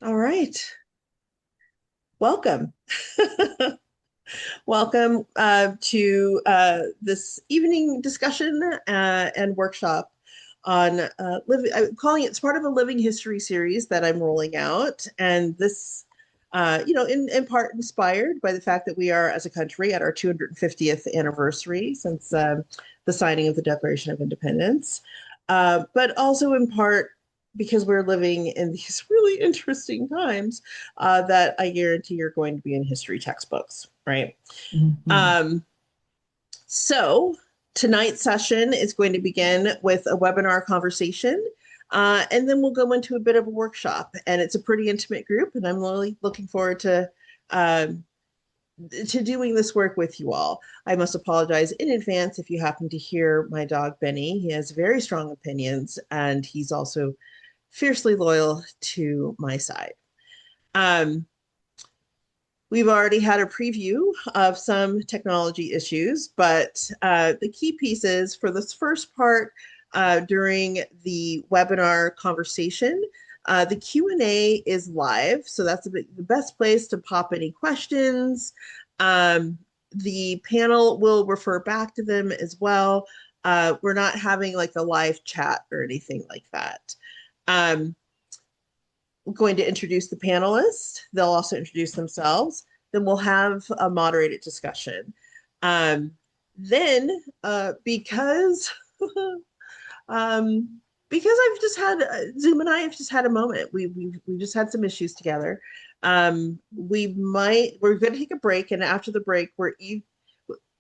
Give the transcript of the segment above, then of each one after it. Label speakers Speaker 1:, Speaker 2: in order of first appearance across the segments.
Speaker 1: All right. Welcome. Welcome to this evening discussion and workshop on I'm calling it's part of a living history series that I'm rolling out. And this, in part inspired by the fact that we are, as a country, at our 250th anniversary since the signing of the Declaration of Independence, but also in part because we're living in these really interesting times that I guarantee you're going to be in history textbooks, right?
Speaker 2: Mhm.
Speaker 1: Um, so tonight's session is going to begin with a webinar conversation, and then we'll go into a bit of a workshop. And it's a pretty intimate group, and I'm really looking forward um, to doing this work with you all. I must apologize in advance if you happen to hear my dog Benny. He has very strong opinions, and he's also fiercely loyal to my side. Um, we've already had a preview of some technology issues, but the key pieces for this first part during the webinar conversation, the Q&A is live, so that's the best place to pop any questions. Um, the panel will refer back to them as well. We're not having like a live chat or anything like that. Um, we're going to introduce the panelists. They'll also introduce themselves. Then we'll have a moderated discussion. Um, then, because um, because I've just had Zoom and I have just had a moment. We just had some issues together. We're going to take a break, and after the break,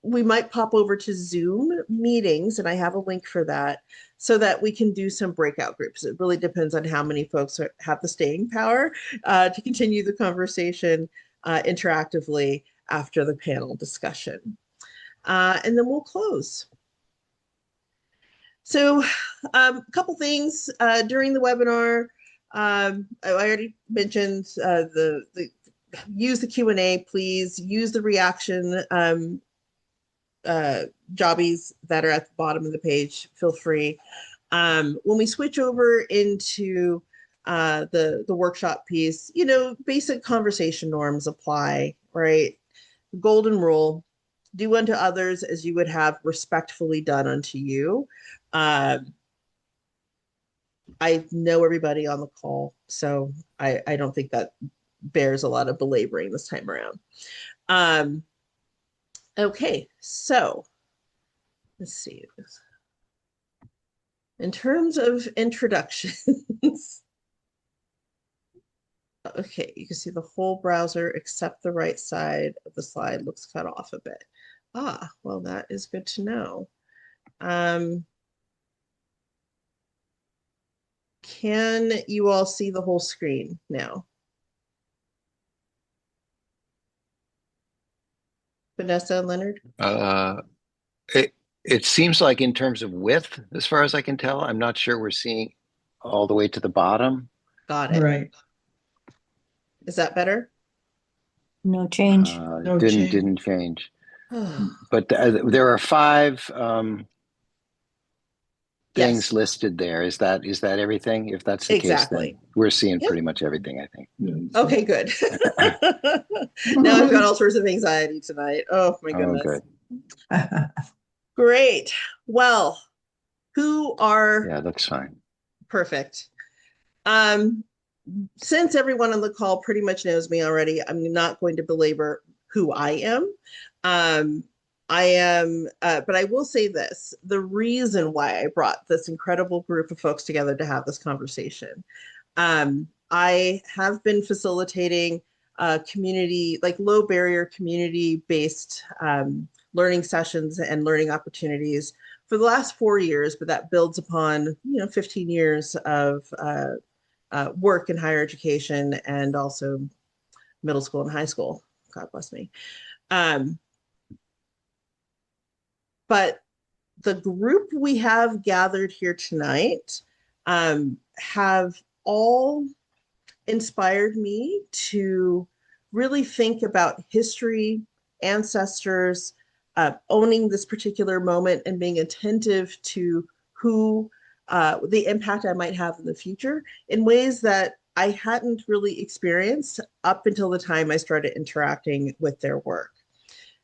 Speaker 1: we might pop over to Zoom meetings, and I have a link for that so that we can do some breakout groups. It really depends on how many folks have the staying power to continue the conversation interactively after the panel discussion. And then we'll close. So, a couple things during the webinar. I already mentioned the use the Q&A, please use the reaction uh, jobbies that are at the bottom of the page. Feel free. When we switch over into the workshop piece, basic conversation norms apply, right? Golden rule: do unto others as you would have respectfully done unto you. Um, I know everybody on the call, so I don't think that bears a lot of belaboring this time around. Um, okay, so let's see. In terms of introductions, okay, you can see the whole browser except the right side of the slide looks cut off a bit. Ah, well, that is good to know. Um, can you all see the whole screen now? Vanessa and Leonard?
Speaker 3: Uh, it it seems like in terms of width, as far as I can tell, I'm not sure we're seeing all the way to the bottom.
Speaker 1: Got it.
Speaker 2: Right.
Speaker 1: Is that better?
Speaker 4: No change.
Speaker 2: No
Speaker 3: Didn't
Speaker 2: change.
Speaker 3: change.
Speaker 1: Oh,
Speaker 3: But there are five things
Speaker 1: yes,
Speaker 3: listed there. Is that everything? If that's the case, then
Speaker 1: exactly.
Speaker 3: we're seeing
Speaker 1: Yep.
Speaker 3: pretty much everything, I think.
Speaker 1: Okay, good. Now I've got all sorts of anxiety tonight. Oh my
Speaker 3: Oh,
Speaker 1: goodness.
Speaker 3: good.
Speaker 1: Great. Well, who are
Speaker 3: Yeah, looks fine.
Speaker 1: perfect? Um, since everyone on the call pretty much knows me already, I'm not going to belabor who I am. Um, but I will say this: the reason why I brought this incredible group of folks together to have this conversation. I have been facilitating community, like low barrier community based learning sessions and learning opportunities for the last 4 years, but that builds upon 15 years of work in higher education and also middle school and high school. God bless me. Um, but the group we have gathered here tonight have all inspired me to really think about history, ancestors, owning this particular moment and being attentive to who the impact I might have in the future in ways that I hadn't really experienced up until the time I started interacting with their work.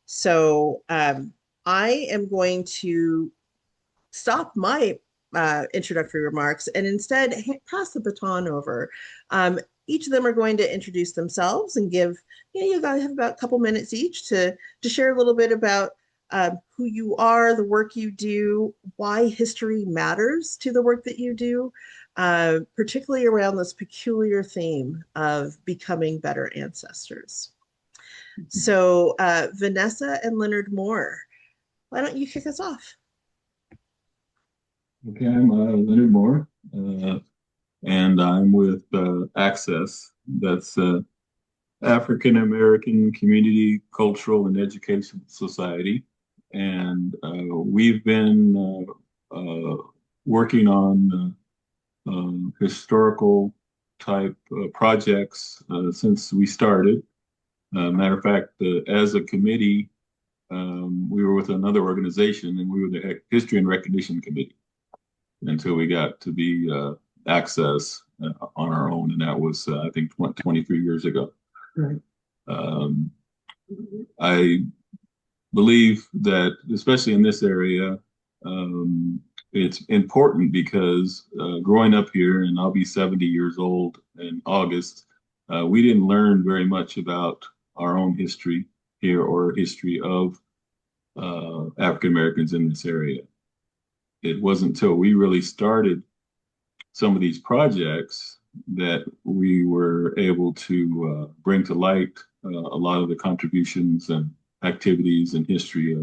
Speaker 1: So I am going to stop my introductory remarks and instead pass the baton over. Each of them are going to introduce themselves and give, you guys have about a couple minutes each to share a little bit about who you are, the work you do, why history matters to the work that you do, particularly around this peculiar theme of becoming better ancestors. So, Vanessa and Leonard Moore, why don't you kick us off?
Speaker 2: Okay, I'm Leonard Moore, and I'm with AACCES. That's African American Community Cultural and Education Society. And we've been working on historical type projects since we started. Matter of fact, as a committee, we were with another organization and we were the History and Recognition Committee until we got to be AACCES on our own. And that was, I think, 23 years ago. Right. I believe that, especially in this area, it's important because growing up here, and I'll be 70 years old in August, we didn't learn very much about our own history here or history of African Americans in this area. It wasn't until we really started some of these projects that we were able to bring to light a lot of the contributions and activities and history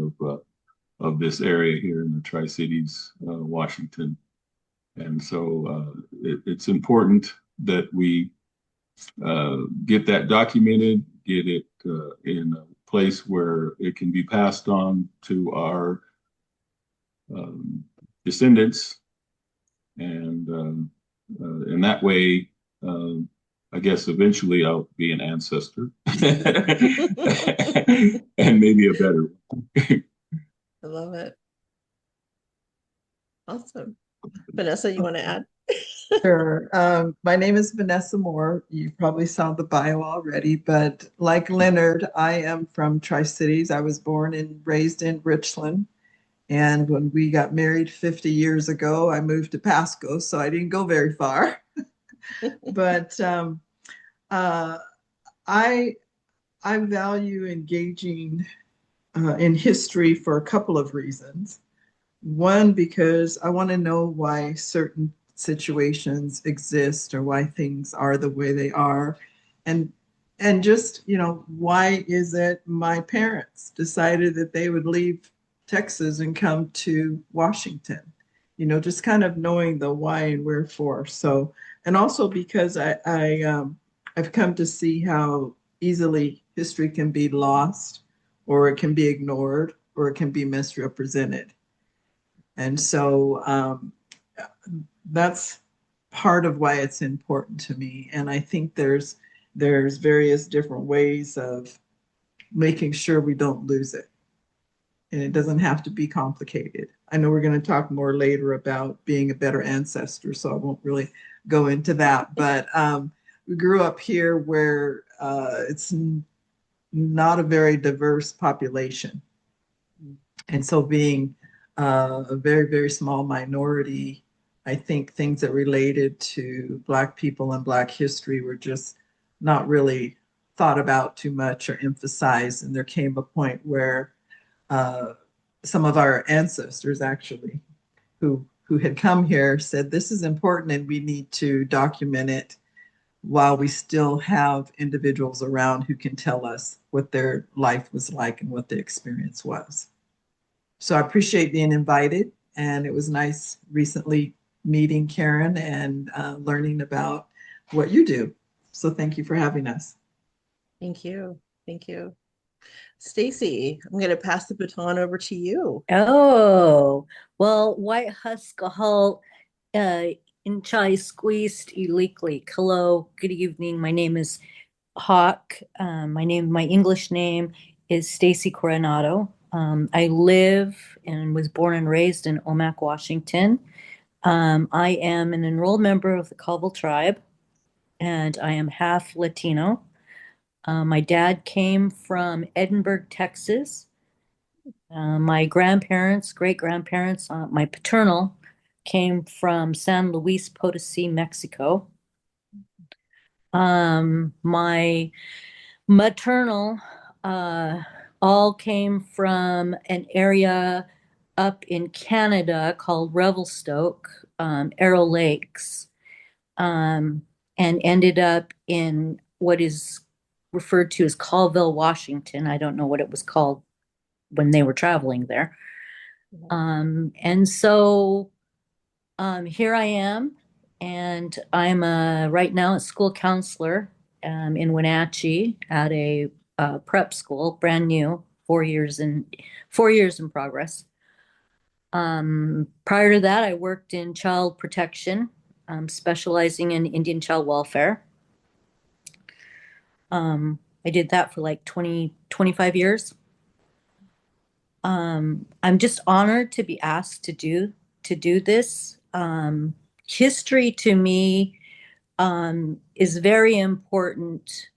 Speaker 2: of this area here in the Tri-Cities, Washington. And so it's important that we get that documented, get it in a place where it can be passed on to our descendants, and in that way, I guess eventually I'll be an ancestor, and maybe a better one.
Speaker 1: I love it. Awesome. Vanessa, you want to add?
Speaker 5: Sure. My name is Vanessa Moore. You probably saw the bio already, but like Leonard, I am from Tri-Cities. I was born and raised in Richland. And when we got married 50 years ago, I moved to Pasco, so I didn't go very far. But I value engaging in history for a couple of reasons. One, because I want to know why certain situations exist or why things are the way they are. And just, why is it my parents decided that they would leave Texas and come to Washington? Just kind of knowing the why and wherefore. So, and also because I've come to see how easily history can be lost, or it can be ignored, or it can be misrepresented. And so that's part of why it's important to me. And I think there's various different ways of making sure we don't lose it. And it doesn't have to be complicated. I know we're going to talk more later about being a better ancestor, so I won't really go into that. But we grew up here where it's not a very diverse population. And so being a very, very small minority, I think things that related to Black people and Black history were just not really thought about too much or emphasized. And there came a point where some of our ancestors actually who had come here said, this is important and we need to document it while we still have individuals around who can tell us what their life was like and what the experience was. So I appreciate being invited, and it was nice recently meeting Karen and learning about what you do. So thank you for having us.
Speaker 1: Thank you. Thank you. Stacy, I'm going to pass the baton over to you.
Speaker 4: Oh, well, White Husk Hall in Chai squeezed illegally. Hello, good evening. My name is Hawk. My English name is Stacy Coronado. I live and was born and raised in Omak, Washington. I am an enrolled member of the Colville tribe. and I am half Latino. My dad came from Edinburgh, Texas. My grandparents, great grandparents, my paternal, came from San Luis Potosí, Mexico. My maternal all came from an area up in Canada called Revelstoke, Arrow Lakes, and ended up in what is referred to as Colville, Washington. I don't know what it was called when they were traveling there. And so here I am, and I'm right now a school counselor in Wenatchee at a prep school, brand new, 4 years in progress. Prior to that, I worked in child protection, specializing in Indian child welfare. I did that for like 25 years. I'm just honored to be asked to do this. History to me is very important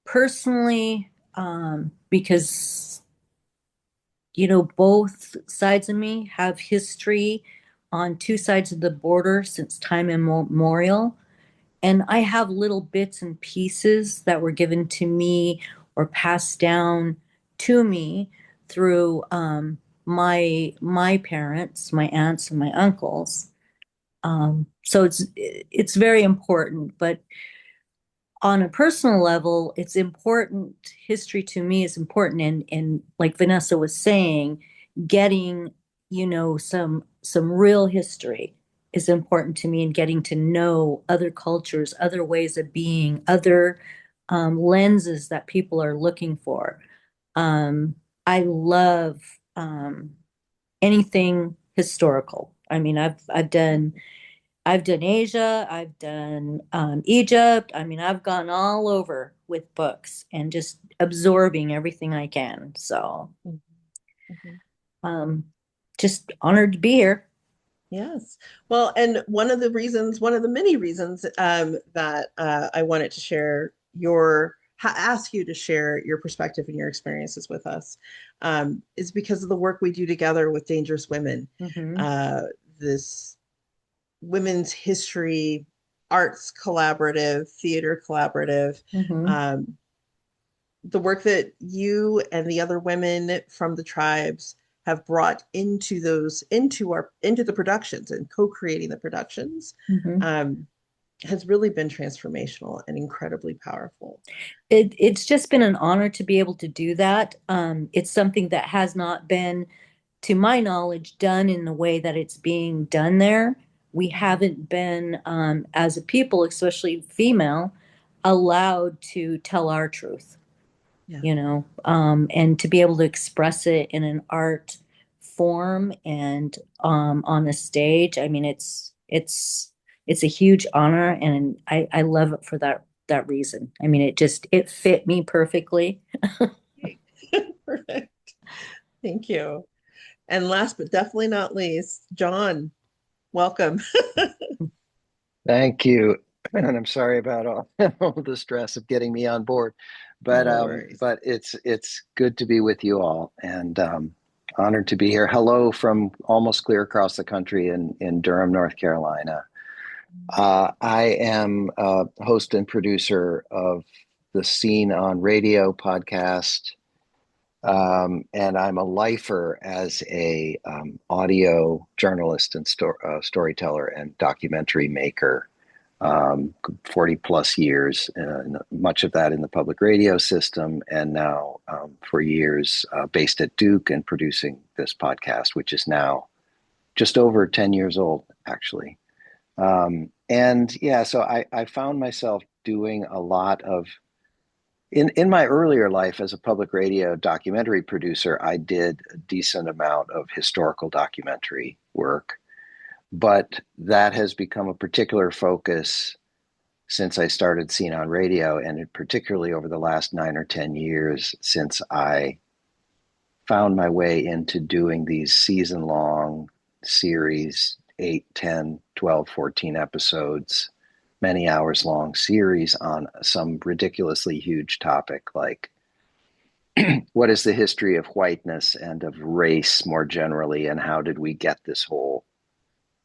Speaker 4: personally, because both sides of me have history on two sides of the border since time immemorial. And I have little bits and pieces that were given to me or passed down to me through my parents, my aunts, and my uncles. So it's very important. But on a personal level, it's important. History to me is important, and like Vanessa was saying, getting some real history is important to me, and getting to know other cultures, other ways of being, other lenses that people are looking for. I love anything historical. I mean, I've done Asia, I've done Egypt. I mean, I've gone all over with books and just absorbing everything I can. So, just honored to be here.
Speaker 1: Yes. Well, and one of the many reasons that I wanted to ask you to share your perspective and your experiences with us is because of the work we do together with Dangerous Women. This women's history, arts collaborative, theater collaborative. The work that you and the other women from the tribes have brought into the productions and co-creating the productions has really been transformational and incredibly powerful.
Speaker 4: It's just been an honor to be able to do that. It's something that has not been, to my knowledge, done in the way that it's being done there. We haven't been, as a people, especially female, allowed to tell our truth.
Speaker 1: Yeah.
Speaker 4: And to be able to express it in an art form and on a stage. I mean, it's a huge honor, and I love it for that reason. I mean, it fit me perfectly.
Speaker 1: Perfect. Thank you. And last but definitely not least, John, welcome.
Speaker 3: Thank you. And I'm sorry about all the stress of getting me on board, but
Speaker 1: No worries.
Speaker 3: but it's good to be with you all, and honored to be here. Hello from almost clear across the country in Durham, North Carolina. I am a host and producer of the Scene on Radio podcast, and I'm a lifer as a audio journalist and storyteller and documentary maker. 40 plus years, much of that in the public radio system, and now for years based at Duke and producing this podcast, which is now just over 10 years old, actually. And yeah, so I found myself doing a lot of, in my earlier life as a public radio documentary producer, I did a decent amount of historical documentary work. But that has become a particular focus since I started Scene on Radio, and particularly over the last 9 or 10 years since I found my way into doing these season-long series, 8, 10, 12, 14 episodes many hours long series on some ridiculously huge topic like what is the history of whiteness and of race more generally, and how did we get this whole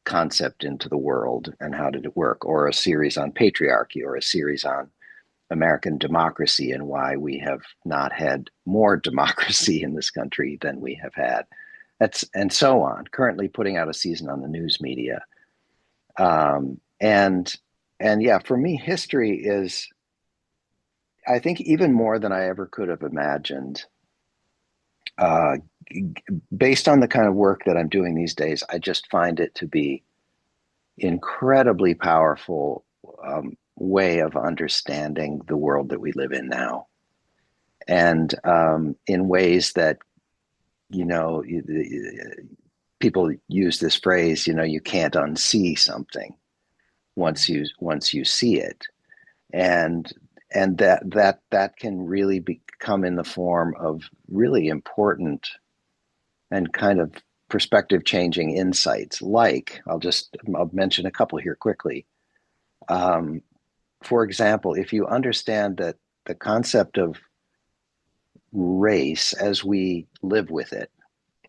Speaker 3: concept into the world, and how did it work? Or a series on patriarchy, or a series on American democracy and why we have not had more democracy in this country than we have had. And so on. Currently putting out a season on the news media. And yeah, for me, history is, I think, even more than I ever could have imagined. Based on the kind of work that I'm doing these days, I just find it to be incredibly powerful way of understanding the world that we live in now. And in ways that, you know, people use this phrase, you know, you can't unsee something once you see it. And that can really become in the form of really important and kind of perspective changing insights. Like, I'll mention a couple here quickly. For example, if you understand that the concept of race as we live with it,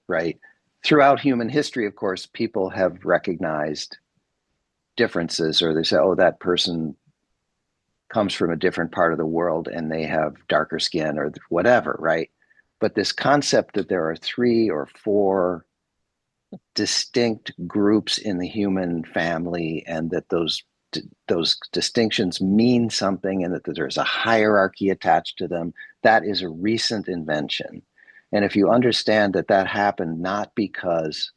Speaker 3: right? Throughout human history, of course, people have recognized differences, or they say, oh, that person comes from a different part of the world and they have darker skin or whatever, right? But this concept that there are 3 or 4 distinct groups in the human family, and that those distinctions mean something, and that there's a hierarchy attached to them, that is a recent invention. And if you understand that that happened not because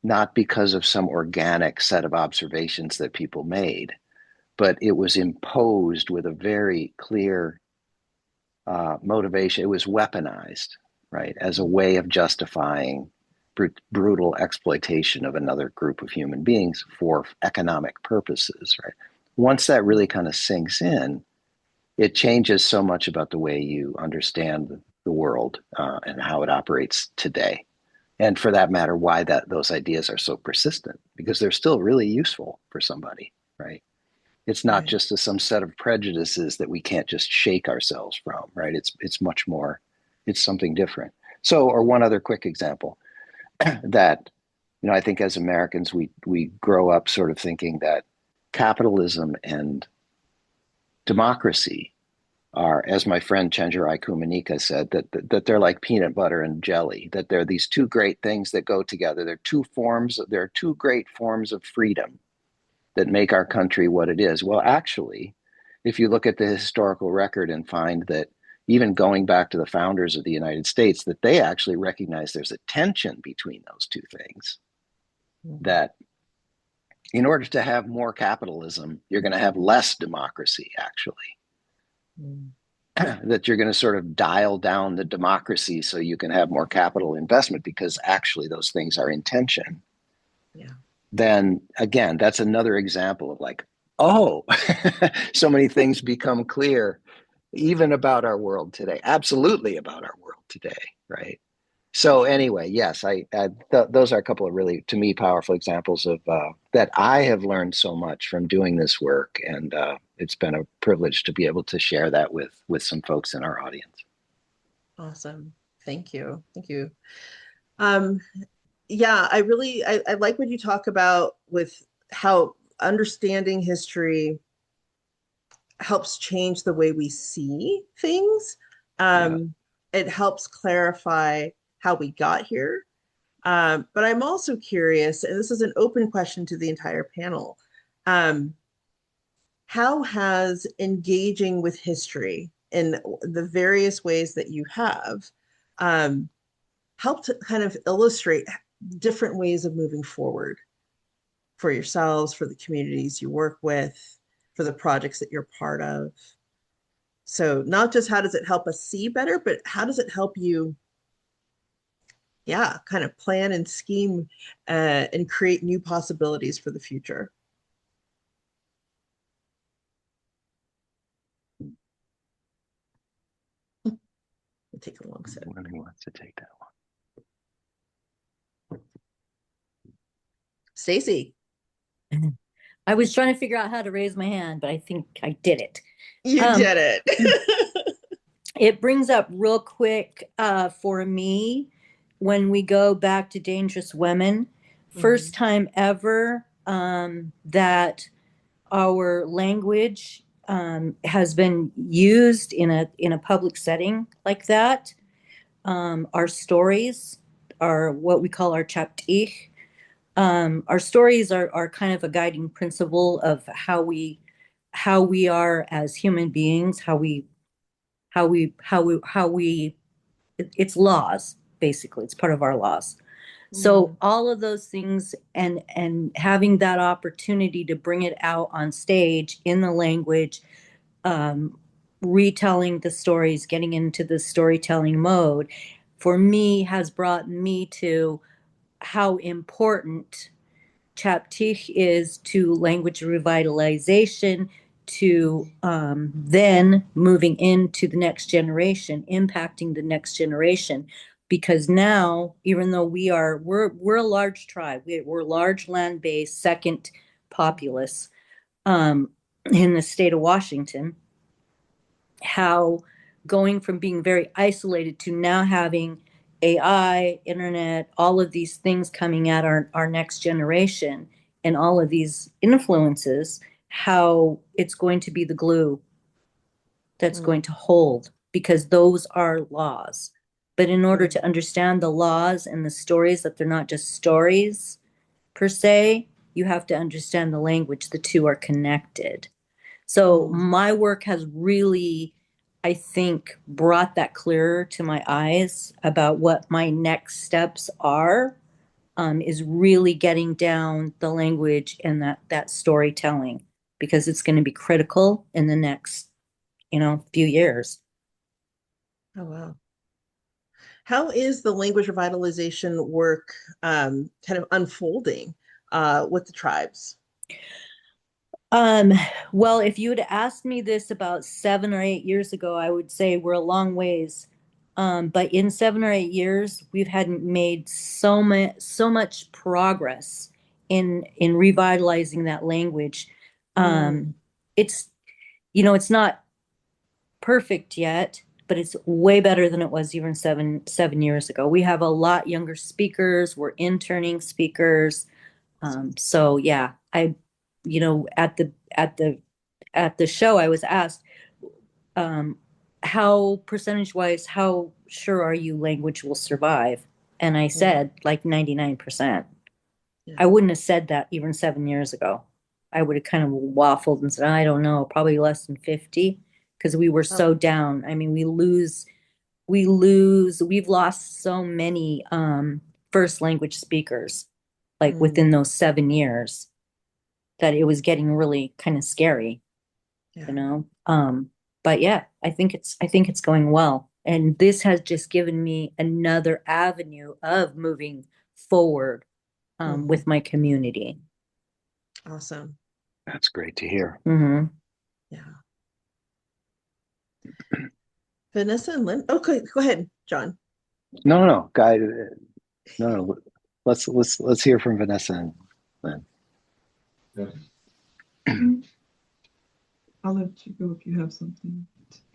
Speaker 3: of some organic set of observations that people made, but it was imposed with a very clear motivation. It was weaponized, right, as a way of justifying brutal exploitation of another group of human beings for economic purposes, right? Once that really kind of sinks in, it changes so much about the way you understand the world and how it operates today. And for that matter, why those ideas are so persistent, because they're still really useful for somebody, right? It's not just some set of prejudices that we can't just shake ourselves from, right? It's much more, it's something different. So, or one other quick example that, you know, I think as Americans, we grow up sort of thinking that capitalism and democracy are, as my friend Chenjerai Kumanyika said, that they're like peanut butter and jelly, that they're these 2 great things that go together. There are 2 great forms of freedom that make our country what it is. Well, actually, if you look at the historical record and find that even going back to the founders of the United States, that they actually recognize there's a tension between those 2 things, that in order to have more capitalism, you're going to have less democracy, actually. That you're going to sort of dial down the democracy so you can have more capital investment, because actually those things are in tension.
Speaker 1: Yeah.
Speaker 3: Then again, that's another example of like, oh, so many things become clear even about our world today, absolutely about our world today, right? So anyway, yes, those are a couple of really, to me, powerful examples of that I have learned so much from doing this work, and it's been a privilege to be able to share that with some folks in our audience.
Speaker 1: Awesome. Thank you. Thank you. Yeah, I like what you talk about with how understanding history helps change the way we see things. It helps clarify how we got here. But I'm also curious, and this is an open question to the entire panel. How has engaging with history in the various ways that you have helped kind of illustrate different ways of moving forward for yourselves, for the communities you work with, for the projects that you're part of? So not just how does it help us see better, but how does it help you, kind of plan and scheme and create new possibilities for the future? We'll take a long sip.
Speaker 3: Who wants to take that one?
Speaker 1: Stacy.
Speaker 4: I was trying to figure out how to raise my hand, but I think I did it.
Speaker 1: You did it.
Speaker 4: It brings up real quick for me when we go back to Dangerous Women, first time ever that our language has been used in a public setting like that. Our stories are what we call our chaptich. Our stories are kind of a guiding principle of how we are as human beings, how we it's laws, basically. It's part of our laws. So all of those things and having that opportunity to bring it out on stage in the language, retelling the stories, getting into the storytelling mode, for me has brought me to how important chaptich is to language revitalization, to then moving into the next generation, impacting the next generation. Because now, even though we're a large tribe, we're large land-based, second populace in the state of Washington, how going from being very isolated to now having AI, internet, all of these things coming at our next generation and all of these influences, how it's going to be the glue that's going to hold, because those are laws. But in order to understand the laws and the stories, that they're not just stories per se, you have to understand the language. The two are connected. So my work has really, I think, brought that clearer to my eyes about what my next steps are, is really getting down the language and that storytelling, because it's going to be critical in the next, few years.
Speaker 1: Oh, wow. How is the language revitalization work kind of unfolding with the tribes?
Speaker 4: Well, if you had asked me this about 7 or 8 years ago, I would say we're a long ways. But in 7 or 8 years, we've had made so much progress in revitalizing that language. It's it's not perfect yet, but it's way better than it was even seven years ago. We have a lot younger speakers. We're interning speakers. So yeah, at the show, I was asked, how percentage-wise, how sure are you language will survive? And I said like 99%.
Speaker 1: Yeah.
Speaker 4: I wouldn't have said that even 7 years ago. I would have kind of waffled and said, I don't know, probably less than 50, because we were so down. I mean, we've lost so many first language speakers, like within those 7 years, that it was getting really kind of scary, but yeah, I think it's going well, and this has just given me another avenue of moving forward with my community.
Speaker 1: Awesome.
Speaker 3: That's great to hear.
Speaker 1: Yeah. Vanessa and Lynn. Okay, go ahead, John.
Speaker 3: No, guy. No. Let's hear from Vanessa and Lynn.
Speaker 5: I'll let you go if you have something.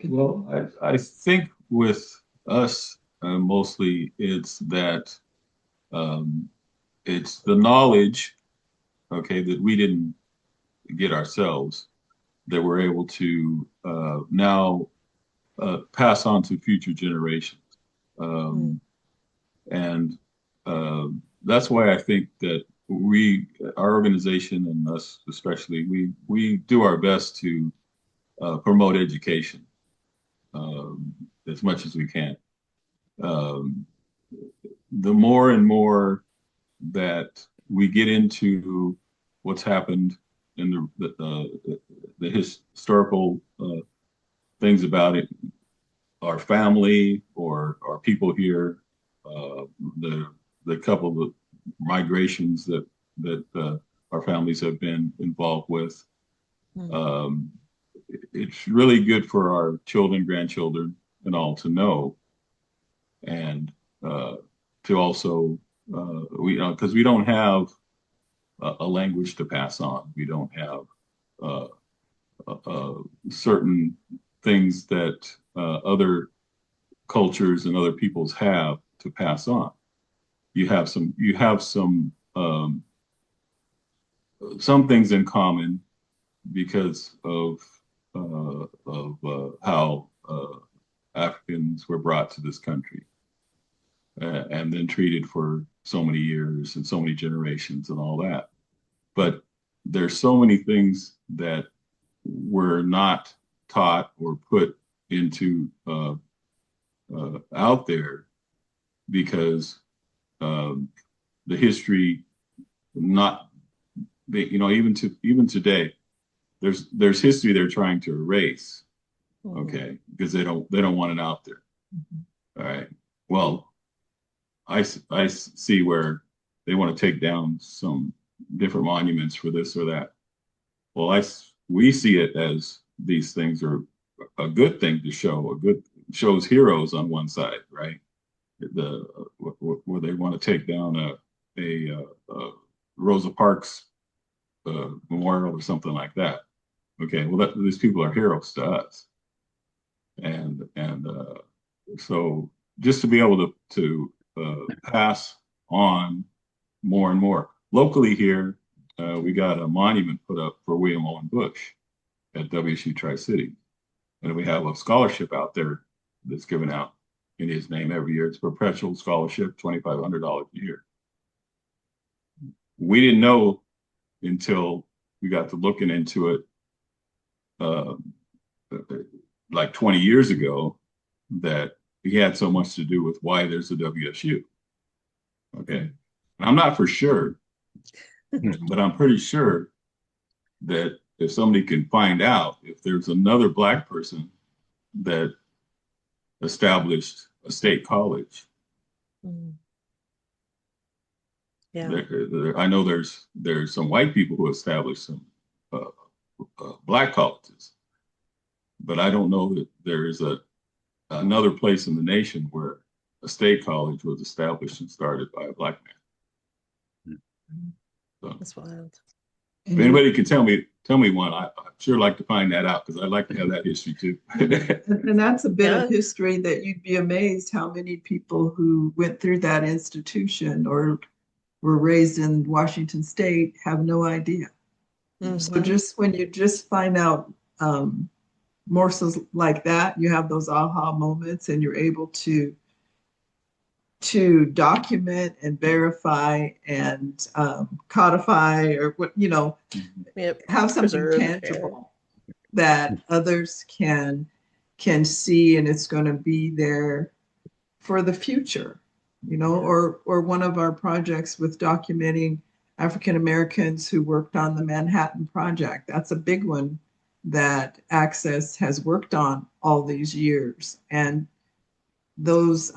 Speaker 2: Well, I think with us, mostly it's that it's the knowledge, okay, that we didn't get ourselves, that we're able to now pass on to future generations. And that's why I think that our organization and us especially, we do our best to promote education as much as we can. The more and more that we get into what's happened in the historical things about it, our family or our people here, the couple of migrations that our families have been involved with. It's really good for our children, grandchildren, and all to know, and to also because we don't have a language to pass on. We don't have certain things that other cultures and other peoples have to pass on. You have some things in common because of how Africans were brought to this country and then treated for so many years and so many generations and all that. But there's so many things that were not taught or put into out there because the history not even today there's history they're trying to erase, okay, because they don't want it out there. All right, well, I see where they want to take down some different monuments for this or that. Well, we see it as these things are a good thing to show. Shows heroes on one side, right? Where they want to take down a Rosa Parks memorial or something like that. Okay, well, these people are heroes to us, and so just to be able to pass on more and more locally here, we got a monument put up for William Owen Bush at WSU Tri-City, and we have a scholarship out there that's given out in his name every year. It's a perpetual scholarship, $2,500 a year. We didn't know until we got to looking into it like 20 years ago that he had so much to do with why there's a WSU. Okay. And I'm not for sure, but I'm pretty sure that if somebody can find out if there's another Black person that established a state college,
Speaker 1: Yeah.
Speaker 2: I know there's some white people who established some Black colleges, but I don't know that there is another place in the nation where a state college was established and started by a Black man. So,
Speaker 1: That's wild.
Speaker 2: if anybody can tell me one, I'd sure like to find that out because I'd like to have that history too.
Speaker 5: And that's a bit
Speaker 1: Yeah.
Speaker 5: of history that you'd be amazed how many people who went through that institution or were raised in Washington State have no idea. So just when you just find out morsels like that, you have those aha moments and you're able to document and verify and codify or have something
Speaker 1: Preserve,
Speaker 5: tangible that others can see, and it's going to be there for the future, or one of our projects with documenting African Americans who worked on the Manhattan Project. That's a big one that AACCES has worked on all these years. And those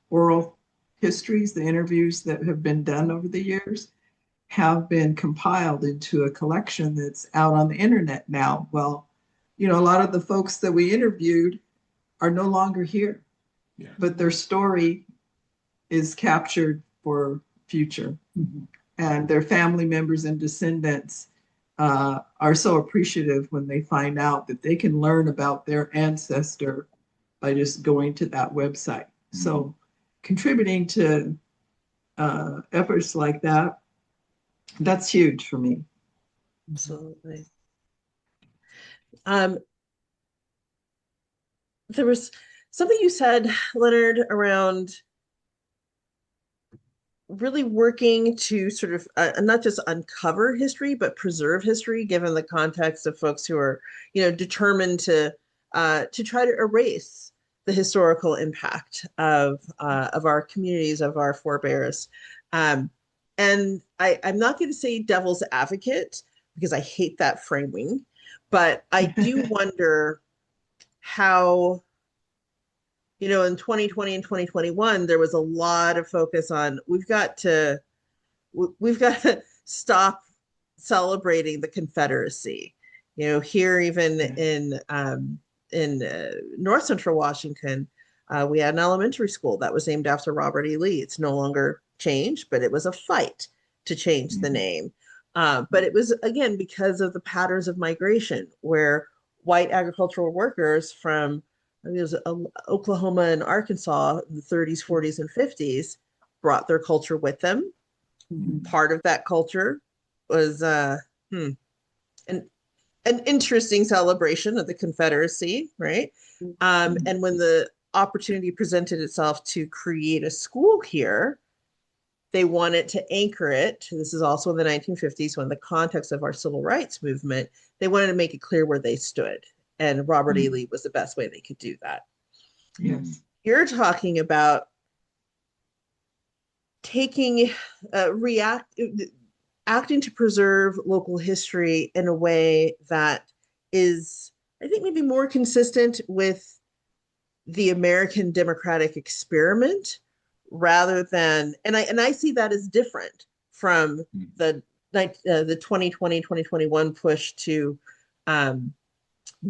Speaker 5: oral histories, the interviews that have been done over the years, have been compiled into a collection that's out on the internet now. Well, a lot of the folks that we interviewed are no longer here, but their story is captured for future. And their family members and descendants are so appreciative when they find out that they can learn about their ancestor by just going to that website. So contributing to efforts like that, that's huge for me.
Speaker 1: Absolutely. There was something you said, Leonard, around really working to sort of not just uncover history, but preserve history, given the context of folks who are, determined to try to erase the historical impact of our communities, of our forebears. And I'm not going to say devil's advocate because I hate that framing, but I do wonder how, in 2020 and 2021, there was a lot of focus on we've got to stop celebrating the Confederacy. Here even in North Central Washington, we had an elementary school that was named after Robert E. Lee. It's no longer changed, but it was a fight to change the name. But it was, again, because of the patterns of migration where white agricultural workers from, I think it was Oklahoma and Arkansas in the 30s, 40s, and 50s brought their culture with them. Part of that culture was an interesting celebration of the Confederacy, right? And when the opportunity presented itself to create a school here, they wanted to anchor it. This is also in the 1950s, when the context of our civil rights movement, they wanted to make it clear where they stood. And Robert E. Lee was the best way they could do that.
Speaker 5: Yes.
Speaker 1: You're talking about taking, acting to preserve local history in a way that is, I think, maybe more consistent with the American democratic experiment rather than, and I see that as different from the 2020, 2021 push to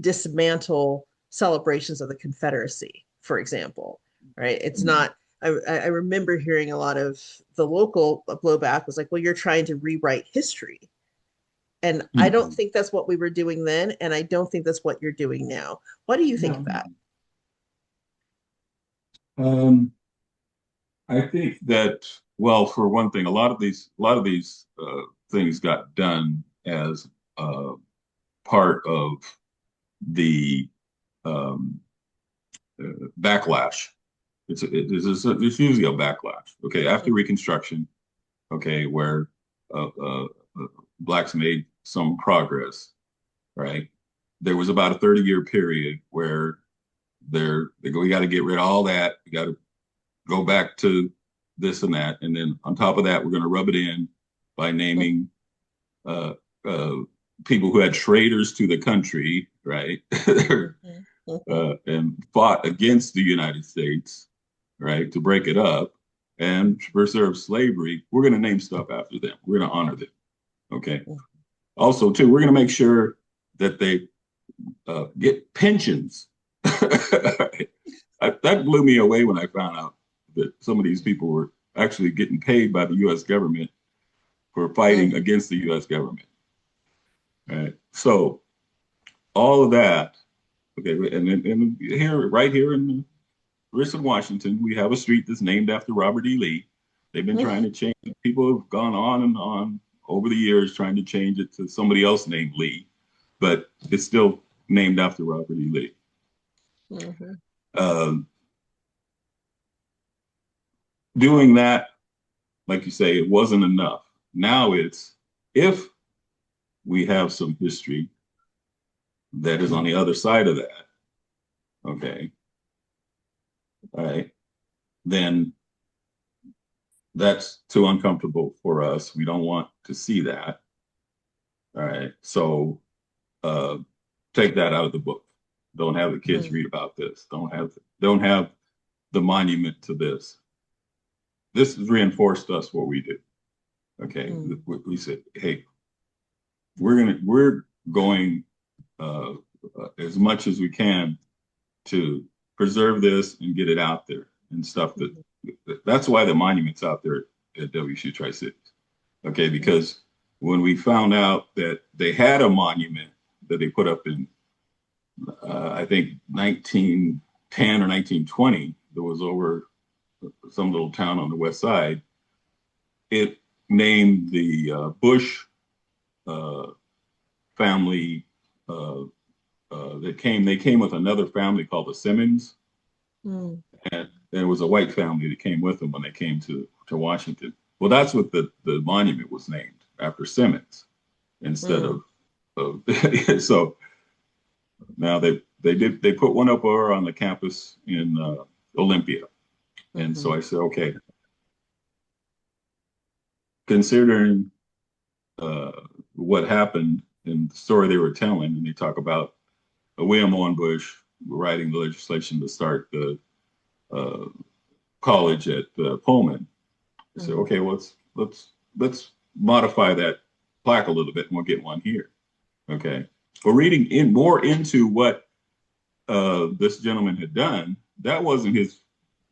Speaker 1: dismantle celebrations of the Confederacy, for example, right? It's not, I remember hearing a lot of the local blowback was like, well, you're trying to rewrite history. And I don't think that's what we were doing then. And I don't think that's what you're doing now. What do you think of that?
Speaker 2: I think that, well, for one thing, a lot of these things got done as part of the backlash. It's usually a backlash. Okay, after Reconstruction, okay, where blacks made some progress, right? There was about a 30-year period where we got to get rid of all that. We got to go back to this and that, and then on top of that, we're going to rub it in by naming people who had traitors to the country, right? And fought against the United States, right, to break it up and preserve slavery. We're going to name stuff after them. We're going to honor them. Okay. Also, too, we're going to make sure that they get pensions. That blew me away when I found out that some of these people were actually getting paid by the U.S. government for fighting against the U.S. government. Right. So all of that, okay, and here, right here in Richland, Washington, we have a street that's named after Robert E. Lee. They've been trying to change it. People have gone on and on over the years trying to change it to somebody else named Lee, but it's still named after Robert E. Lee. Doing that, like you say, it wasn't enough. Now it's, if we have some history that is on the other side of that, okay, all right, then that's too uncomfortable for us. We don't want to see that. All right, so take that out of the book. Don't have the kids read about this. Don't have the monument to this. This has reinforced us what we do. Okay, we said, hey, we're going as much as we can to preserve this and get it out there and stuff. That's why the monument's out there at WSU Tri-Cities. Okay, because when we found out that they had a monument that they put up in, I think 1910 or 1920, that was over some little town on the west side, it named the Bush family. They came with another family called the Simmons, and it was a white family that came with them when they came to Washington. Well, that's what the monument was named after, Simmons, instead of so now they put one up over on the campus in Olympia. And so I said, okay, considering what happened in the story they were telling, and they talk about William Owen Bush writing the legislation to start the college at Pullman. I said, okay, let's modify that plaque a little bit, and we'll get one here. Okay, but reading more into what this gentleman had done, that wasn't his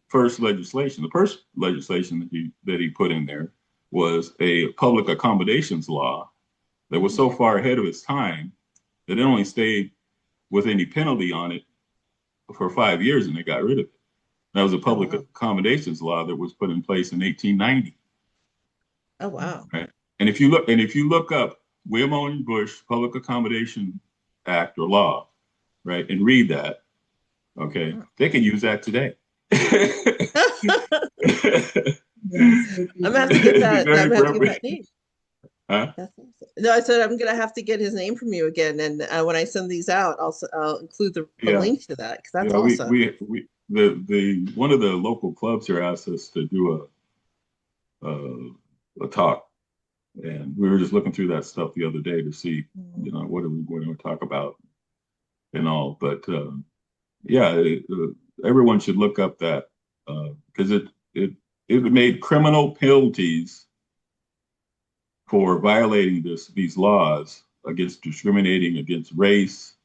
Speaker 2: first legislation. The first legislation that he put in there was a public accommodations law that was so far ahead of its time that it only stayed with any penalty on it for 5 years, and they got rid of it. That was a public accommodations law that was put in place in 1890.
Speaker 1: Oh, wow.
Speaker 2: Right. And if you look up William Owen Bush Public Accommodation Act or law, right, and read that, okay, they can use that today.
Speaker 5: Yes,
Speaker 1: I'm gonna have to get that. I'm gonna have to get that name.
Speaker 2: Huh?
Speaker 1: No, I said I'm gonna have to get his name from you again, and when I send these out, I'll include a link to that because that's awesome.
Speaker 2: The one of the local clubs here asked us to do a talk, and we were just looking through that stuff the other day to see, what are we going to talk about and all. But everyone should look up that because it made criminal penalties for violating these laws against discriminating against race,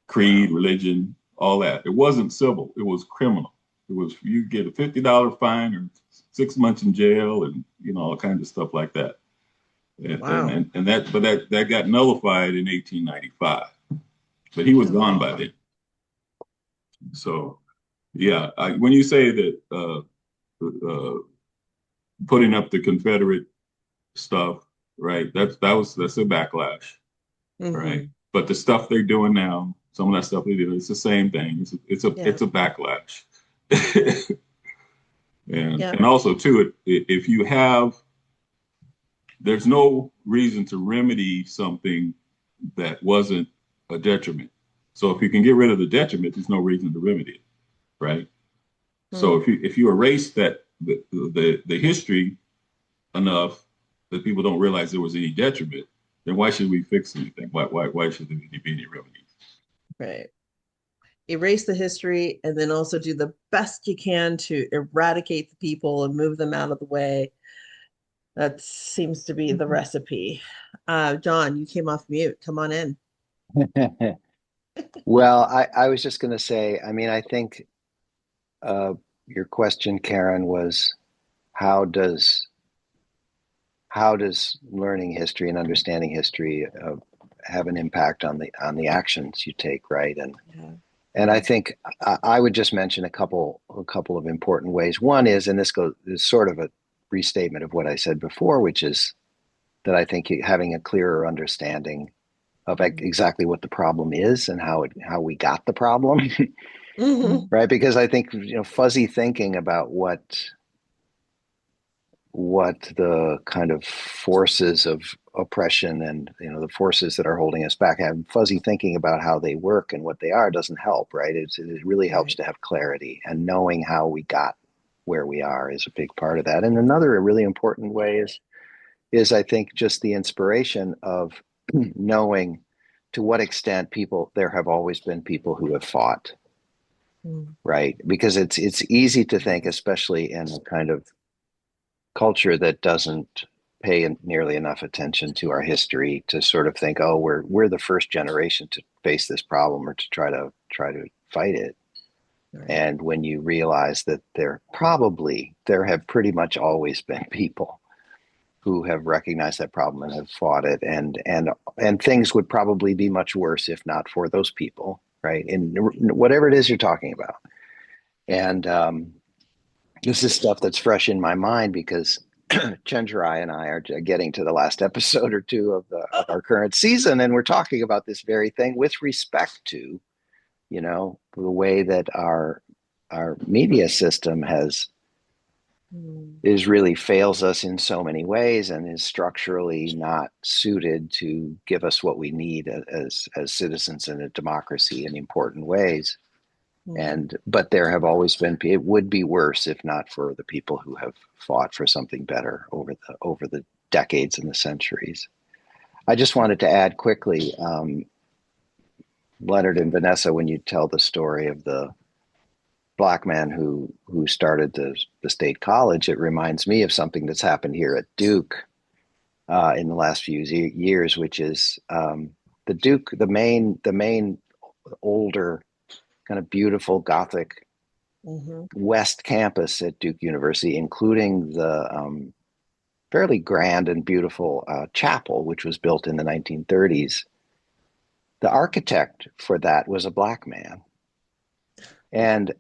Speaker 2: creed, religion, all that. It wasn't civil; it was criminal. It was you get a $50 fine or 6 months in jail, and all kinds of stuff like that. And that got nullified in 1895, but he was gone by then. So, yeah, when you say that putting up the Confederate stuff, right? That's a backlash, right? But the stuff they're doing now, some of that stuff they do, it's the same thing. It's a backlash, and also too, if you have, there's no reason to remedy something that wasn't a detriment. So if you can get rid of the detriment, there's no reason to remedy it, right? So if you erase that the history enough that people don't realize there was any detriment, then why should we fix anything? Why should there be any remedies?
Speaker 1: Right. Erase the history and then also do the best you can to eradicate the people and move them out of the way. That seems to be the recipe. John, you came off mute. Come on in.
Speaker 3: Well, I was just going to say, I mean, I think your question, Karen, was how does learning history and understanding history have an impact on the actions you take, right? And I think I would just mention a couple of important ways. One is, and this is sort of a restatement of what I said before, which is that I think having a clearer understanding of exactly what the problem is and how we got the problem, right? Because I think fuzzy thinking about what the kind of forces of oppression and the forces that are holding us back, having fuzzy thinking about how they work and what they are doesn't help, right? It really helps to have clarity, and knowing how we got where we are is a big part of that. And another really important way is I think just the inspiration of knowing to what extent there have always been people who have fought, right? Because it's easy to think, especially in a kind of culture that doesn't pay nearly enough attention to our history, to sort of think, oh, we're the first generation to face this problem or to try to fight it. Right. And when you realize that there have pretty much always been people who have recognized that problem and have fought it, and things would probably be much worse if not for those people, right? In whatever it is you're talking about. And this is stuff that's fresh in my mind because Chenjerai and I are getting to the last episode or two of our current season, and we're talking about this very thing with respect to, the way that our media system really fails us in so many ways and is structurally not suited to give us what we need as citizens in a democracy in important ways. But there have always been, it would be worse if not for the people who have fought for something better over the decades and the centuries. I just wanted to add quickly, Leonard and Vanessa, when you tell the story of the Black man who started the state college, it reminds me of something that's happened here at Duke in the last few years, which is the Duke, the main older kind of beautiful Gothic West campus at Duke University, including the fairly grand and beautiful chapel, which was built in the 1930s. The architect for that was a Black man. And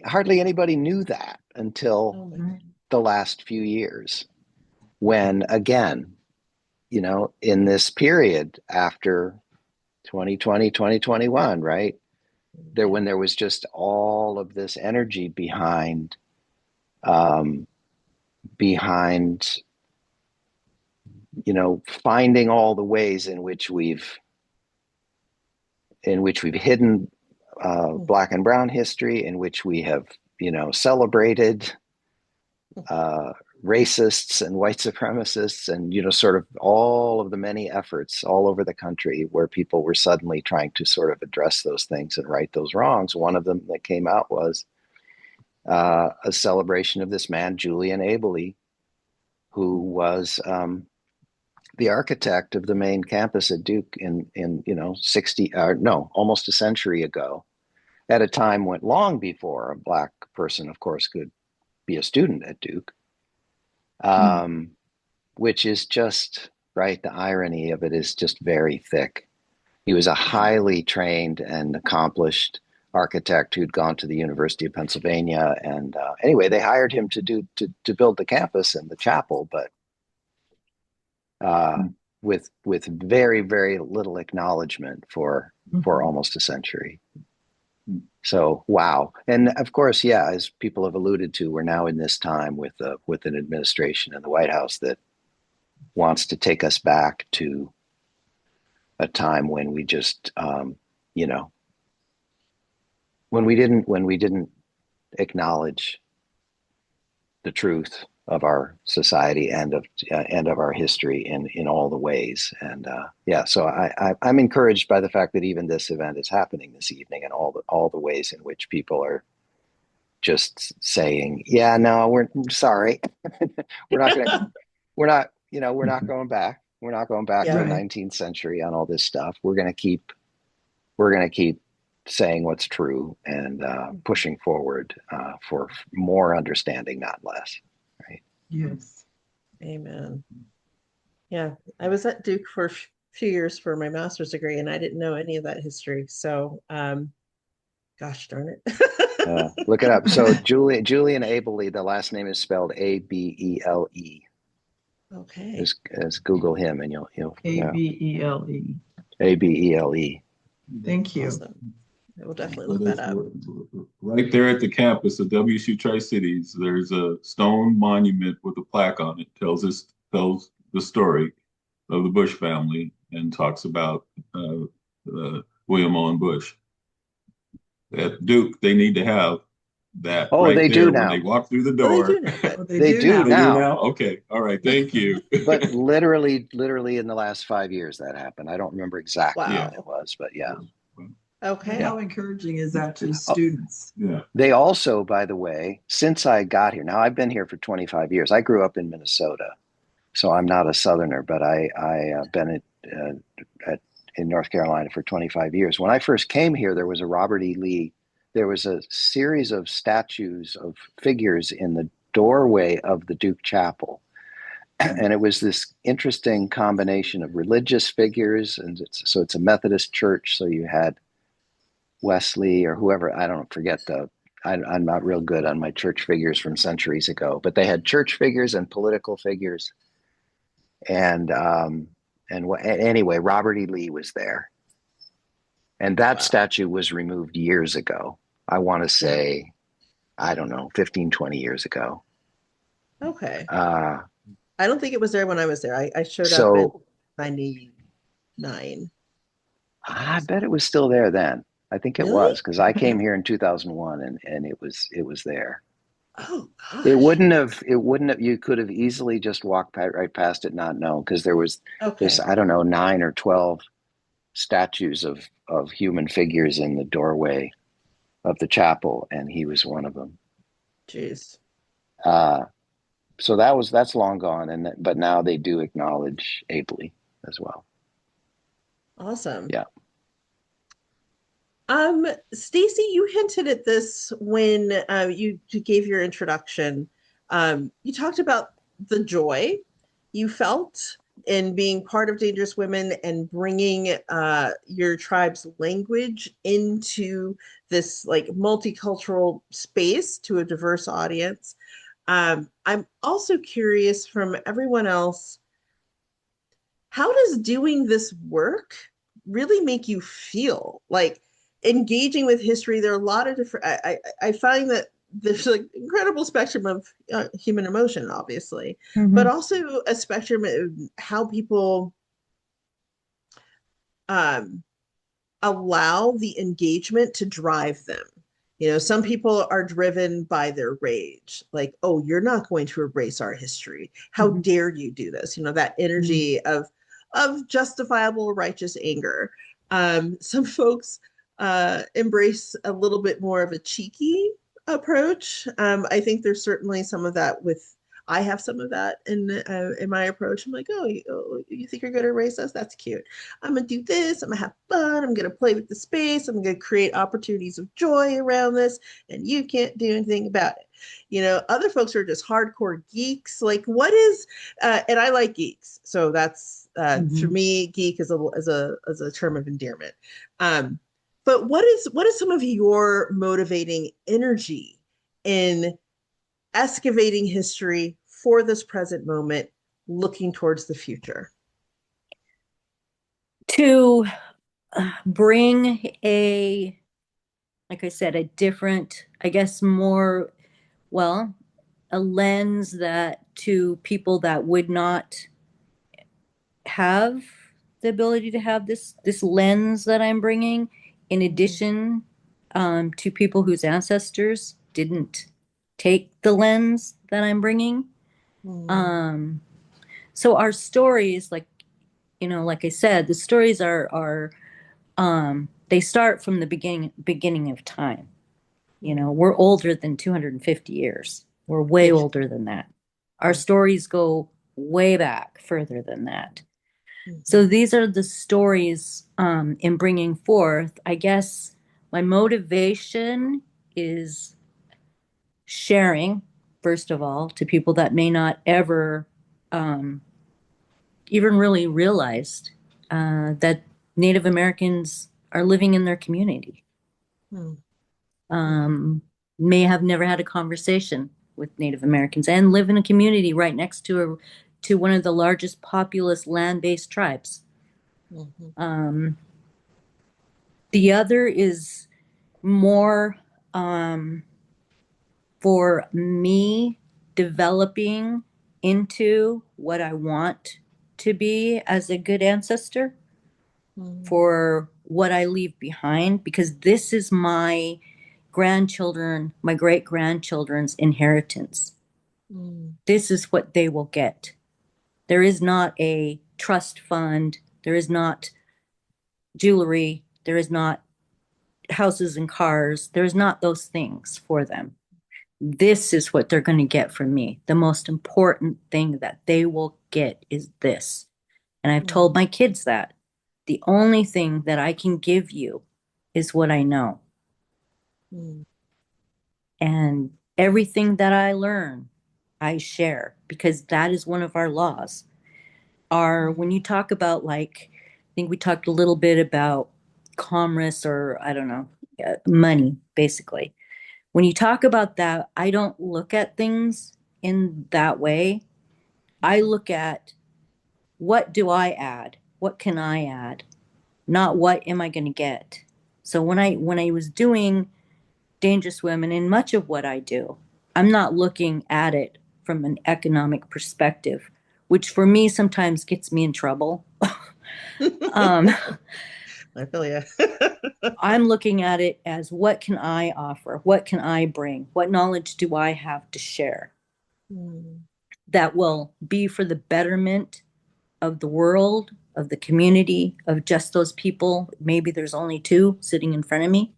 Speaker 3: hardly anybody knew that until
Speaker 1: Oh my God.
Speaker 3: the last few years, when, again, in this period after 2020, 2021, right? When there was just all of this energy behind finding all the ways in which we've hidden Black and brown history, in which we have celebrated racists and white supremacists, and sort of all of the many efforts all over the country where people were suddenly trying to sort of address those things and right those wrongs. One of them that came out was a celebration of this man, Julian Abele, who was the architect of the main campus at Duke in 60 no, almost a century ago, at a time when long before a Black person, of course, could be a student at Duke, which is just, right, the irony of it is just very thick. He was a highly trained and accomplished architect who'd gone to the University of Pennsylvania, and anyway, they hired him to build the campus and the chapel, but with very, very little acknowledgement for almost a century. So, wow. And of course, yeah, as people have alluded to, we're now in this time with an administration in the White House that wants to take us back to a time when we just, when we didn't acknowledge the truth of our society and of our history in all the ways. And so I'm encouraged by the fact that even this event is happening this evening, and all the ways in which people are just saying, yeah, no, we're sorry. we're not going back. We're not going back to the 19th century on all this stuff. We're going to keep saying what's true and pushing forward for more understanding, not less. Right.
Speaker 5: Yes.
Speaker 1: Amen. Yeah, I was at Duke for a few years for my master's degree, and I didn't know any of that history. So, gosh darn it.
Speaker 3: Look it up. So Julian Abele, the last name is spelled Abele.
Speaker 1: Okay.
Speaker 3: As Google him, and you'll
Speaker 5: Abele.
Speaker 3: Abele.
Speaker 5: Thank you.
Speaker 1: Awesome. I will definitely look that up.
Speaker 2: Right there at the campus of WSU Tri-Cities, there's a stone monument with a plaque on it. Tells the story of the Bush family and talks about William Owen Bush. At Duke, they need to have that
Speaker 3: they do
Speaker 2: when
Speaker 3: now.
Speaker 2: they walk through the door.
Speaker 3: They do now.
Speaker 2: Okay. All right. Thank you.
Speaker 3: But literally in the last 5 years that happened. I don't remember exactly when it was, but yeah.
Speaker 1: Okay.
Speaker 5: How encouraging is that to students?
Speaker 2: Yeah.
Speaker 3: They also, by the way, since I got here, now I've been here for 25 years. I grew up in Minnesota, so I'm not a Southerner, but I've been in North Carolina for 25 years. When I first came here, there was a Robert E. Lee. There was a series of statues of figures in the doorway of the Duke Chapel. And it was this interesting combination of religious figures. And so it's a Methodist church. So you had Wesley or whoever, I don't forget I'm not real good on my church figures from centuries ago, but they had church figures and political figures. And anyway, Robert E. Lee was there. And that statue was removed years ago. I want to say, I don't know, 15, 20 years ago.
Speaker 1: Okay. I don't think it was there when I was there. I showed up in 99.
Speaker 3: I bet it was still there then. I think it was, because I came here in 2001 and it was there.
Speaker 1: Oh gosh.
Speaker 3: It wouldn't have, you could have easily just walked right past it, not known, because there's, I don't know, 9 or 12 statues of human figures in the doorway of the chapel, and he was one of them.
Speaker 1: Jeez.
Speaker 3: So that's long gone, but now they do acknowledge Abele as well.
Speaker 1: Awesome.
Speaker 3: Yeah.
Speaker 1: Stacy, you hinted at this when you gave your introduction. You talked about the joy you felt in being part of Dangerous Women and bringing your tribe's language into this like multicultural space to a diverse audience. I'm also curious from everyone else, how does doing this work really make you feel? Like engaging with history, there are a lot of different, I find that there's like incredible spectrum of human emotion, obviously, but also a spectrum of how people um, allow the engagement to drive them. You know, some people are driven by their rage, like, oh, you're not going to erase our history. How dare you do this? You know, that energy of justifiable righteous anger. Some folks embrace a little bit more of a cheeky approach. I think there's certainly some of that with I have some of that in my approach. I'm like, you think you're going to erase us? That's cute. I'm going to do this. I'm going to have fun. I'm going to play with the space. I'm going to create opportunities of joy around this, and you can't do anything about it. You know, other folks are just hardcore geeks. Like, what is, and I like geeks. So that's, for me, geek is a term of endearment. But what is some of your motivating energy in excavating history for this present moment, looking towards the future?
Speaker 4: To bring like I said, a different, I guess more, well, a lens that to people that would not have the ability to have this lens that I'm bringing, in addition to people whose ancestors didn't take the lens that I'm bringing. So our stories, like, you know, like I said, the stories are they start from the beginning of time. You know, we're older than 250 years. We're way older than that. Our stories go way back further than that. So these are the stories in bringing forth. I guess my motivation is sharing, first of all, to people that may not ever even really realized that Native Americans are living in their community. May have never had a conversation with Native Americans and live in a community right next to one of the largest populous land-based tribes. The other is more for me developing into what I want to be as a good ancestor, for what I leave behind, because this is my grandchildren, my great-grandchildren's inheritance. This is what they will get. There is not a trust fund. There is not jewelry. There is not houses and cars. There's not those things for them. This is what they're going to get from me. The most important thing that they will get is this. And I've told my kids that the only thing that I can give you is what I know. And everything that I learn, I share, because that is one of our laws. When you talk about, like, I think we talked a little bit about commerce, or I don't know, money, basically. When you talk about that, I don't look at things in that way. I look at, what do I add? What can I add? Not what am I going to get? So when I was doing Dangerous Women, and much of what I do, I'm not looking at it from an economic perspective, which for me sometimes gets me in trouble.
Speaker 1: I feel you.
Speaker 4: I'm looking at it as, what can I offer? What can I bring? What knowledge do I have to share that will be for the betterment of the world, of the community, of just those people? Maybe there's only two sitting in front of me.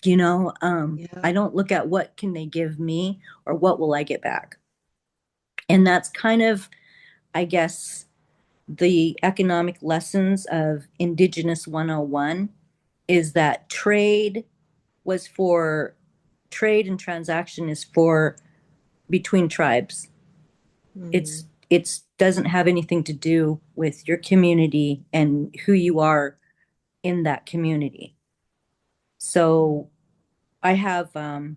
Speaker 4: You know, I don't look at what can they give me or what will I get back. And that's kind of, I guess, the economic lessons of Indigenous 101, is that trade and transaction is for between tribes.
Speaker 1: Mm.
Speaker 4: It's doesn't have anything to do with your community and who you are in that community. So I have a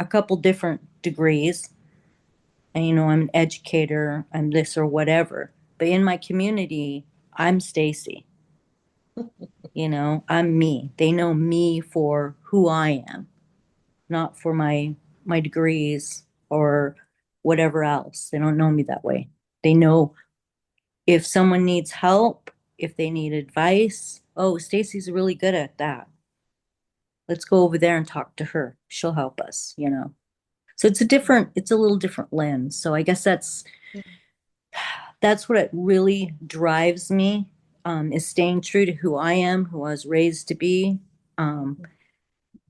Speaker 4: couple different degrees, and I'm an educator, I'm this or whatever. But in my community, I'm Stacy. I'm me. They know me for who I am, not for my degrees or whatever else. They don't know me that way. They know if someone needs help, if they need advice. Oh, Stacy's really good at that. Let's go over there and talk to her. She'll help us. So it's a little different lens. So I guess that's what it really drives me, is staying true to who I am, who I was raised to be,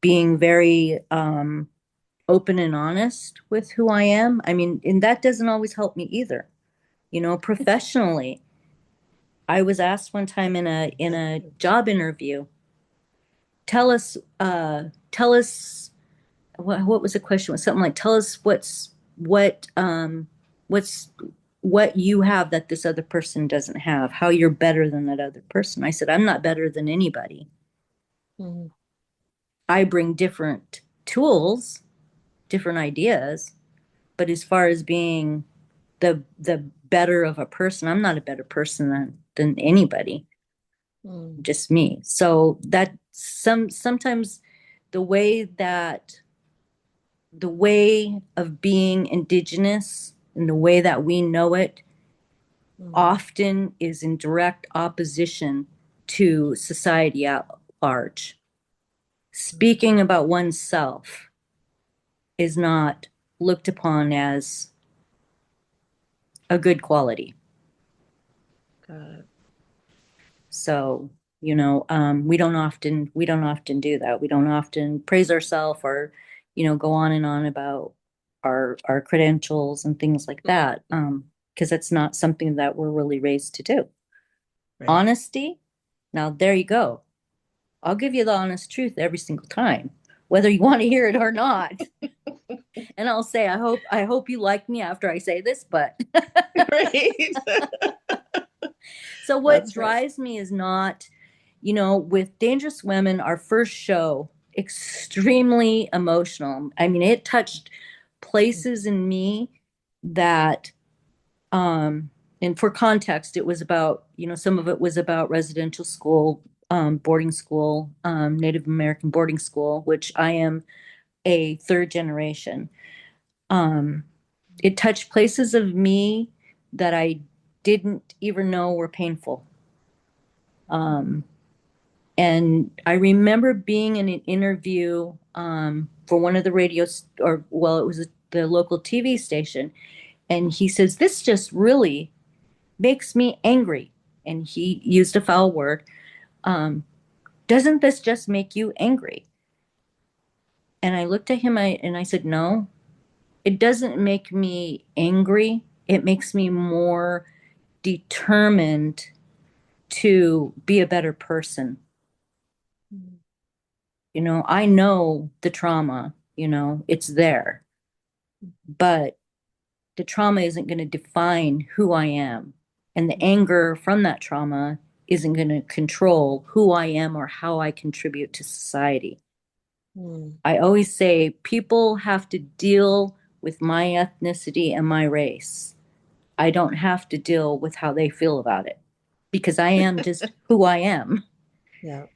Speaker 4: being very open and honest with who I am. I mean, and that doesn't always help me either. Professionally, I was asked one time in a job interview, tell us what was the question? It was something like, tell us what you have that this other person doesn't have, how you're better than that other person. I said, I'm not better than anybody.
Speaker 1: Mm.
Speaker 4: I bring different tools, different ideas, but as far as being the better of a person, I'm not a better person than anybody. Just me. So that sometimes the way of being indigenous and the way that we know it often is in direct opposition to society at large. Speaking about oneself is not looked upon as a good quality.
Speaker 1: Got it.
Speaker 4: So, we don't often do that. We don't often praise ourselves or, go on and on about our credentials and things like that. Because that's not something that we're really raised to do.
Speaker 1: Right.
Speaker 4: Honesty. Now there you go. I'll give you the honest truth every single time, whether you want to hear it or not. And I'll say, I hope you like me after I say this, but
Speaker 1: Right.
Speaker 4: so what
Speaker 1: That's right.
Speaker 4: drives me is not, with Dangerous Women, our first show, extremely emotional. I mean, it touched places in me that, and for context, it was about, some of it was about residential school, boarding school, Native American boarding school, which I am a third generation. It touched places of me that I didn't even know were painful. And I remember being in an interview for one of the radios, it was the local TV station. And he says, this just really makes me angry. And he used a foul word. Doesn't this just make you angry? And I looked at him and I said, no, it doesn't make me angry. It makes me more determined to be a better person. I know the trauma, it's there, but the trauma isn't going to define who I am. And the anger from that trauma isn't going to control who I am or how I contribute to society. I always say people have to deal with my ethnicity and my race. I don't have to deal with how they feel about it because I am just who I am.
Speaker 1: Yeah.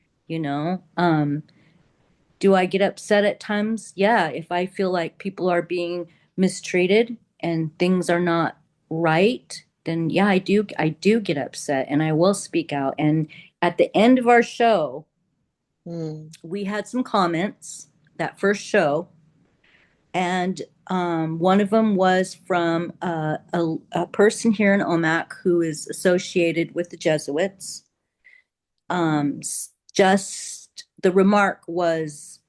Speaker 4: Do I get upset at times? Yeah. If I feel like people are being mistreated and things are not right, then yeah, I do get upset and I will speak out. And at the end of our show, we had some comments that first show. And one of them was from a person here in Omak who is associated with the Jesuits. Just the remark was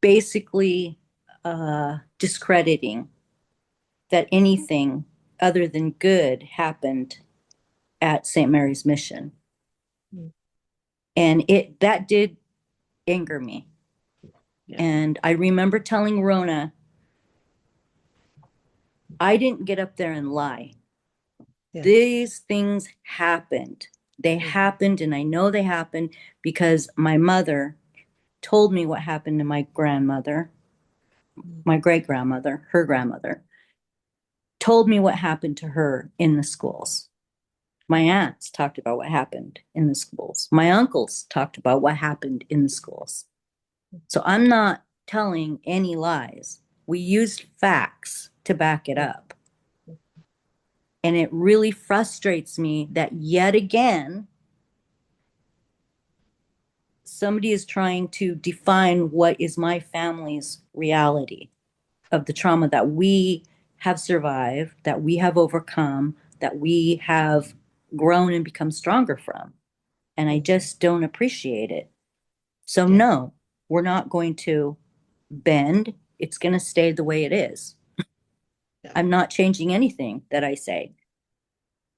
Speaker 4: basically discrediting that anything other than good happened at St. Mary's Mission. And that did anger me. Yeah. And I remember telling Rona, I didn't get up there and lie.
Speaker 1: Yeah.
Speaker 4: These things happened. They happened, and I know they happened because my mother told me what happened to my grandmother, my great-grandmother, her grandmother, told me what happened to her in the schools. My aunts talked about what happened in the schools. My uncles talked about what happened in the schools. So I'm not telling any lies. We used facts to back it up. And it really frustrates me that yet again, somebody is trying to define what is my family's reality of the trauma that we have survived, that we have overcome, that we have grown and become stronger from. And I just don't appreciate it. So
Speaker 1: Yeah.
Speaker 4: no, we're not going to bend. It's going to stay the way it is.
Speaker 1: Yeah.
Speaker 4: I'm not changing anything that I say.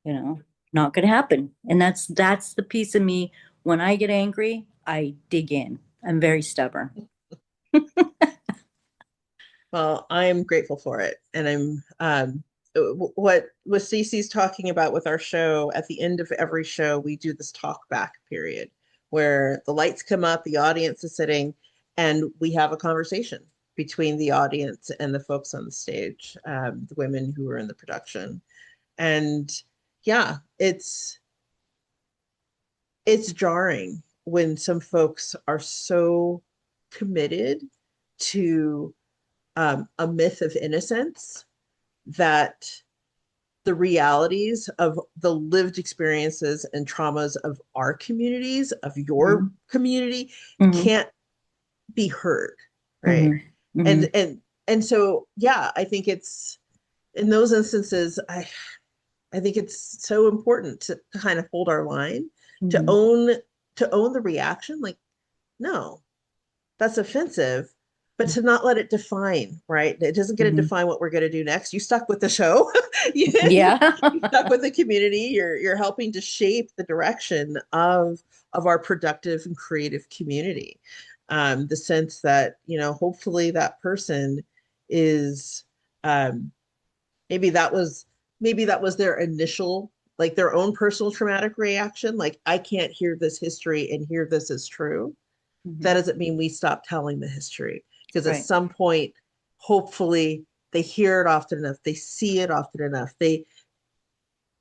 Speaker 4: Not going to happen. And that's the piece of me. When I get angry, I dig in. I'm very stubborn.
Speaker 1: Well, I'm grateful for it. And what Stacey's talking about with our show, at the end of every show, we do this talk back period where the lights come up, the audience is sitting, and we have a conversation between the audience and the folks on the stage, the women who are in the production. And yeah, it's jarring when some folks are so committed to a myth of innocence that the realities of the lived experiences and traumas of our communities, of your community, can't be heard, right? And so yeah, I think it's in those instances, I think it's so important to kind of hold our line, to own the reaction, like, no, that's offensive, but to not let it define, right? It doesn't get to define what we're going to do next. You stuck with the show.
Speaker 4: Yeah.
Speaker 1: You stuck with the community. You're helping to shape the direction of our productive and creative community. The sense that, hopefully that person is, maybe that was their initial, like their own personal traumatic reaction. Like, I can't hear this history and hear this is true. That doesn't mean we stop telling the history, because at some point, hopefully they hear it often enough, they see it often enough, they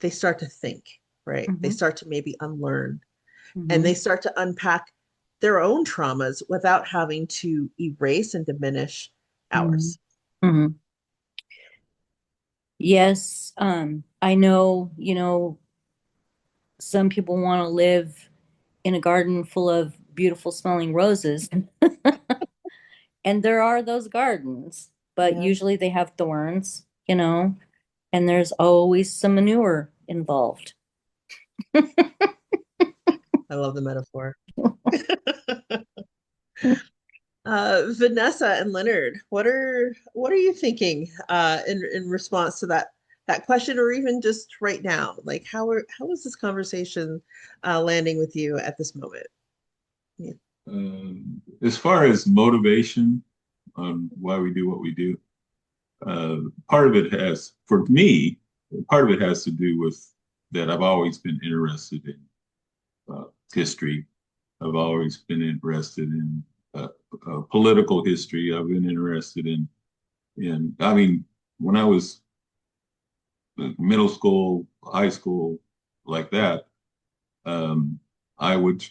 Speaker 1: start to think, right? They start to maybe unlearn, and they start to unpack their own traumas without having to erase and diminish ours.
Speaker 4: Yes. I know, some people want to live in a garden full of beautiful smelling roses. And there are those gardens, but usually they have thorns, and there's always some manure involved.
Speaker 1: I love the metaphor. Vanessa and Leonard, what are you thinking in response to that question, or even just right now? Like, how is this conversation landing with you at this moment? Yeah.
Speaker 2: As far as motivation on why we do what we do, part of it has, for me, part of it has to do with that I've always been interested in history. I've always been interested in political history. I've been interested in I mean, when I was middle school, high school, like that, I would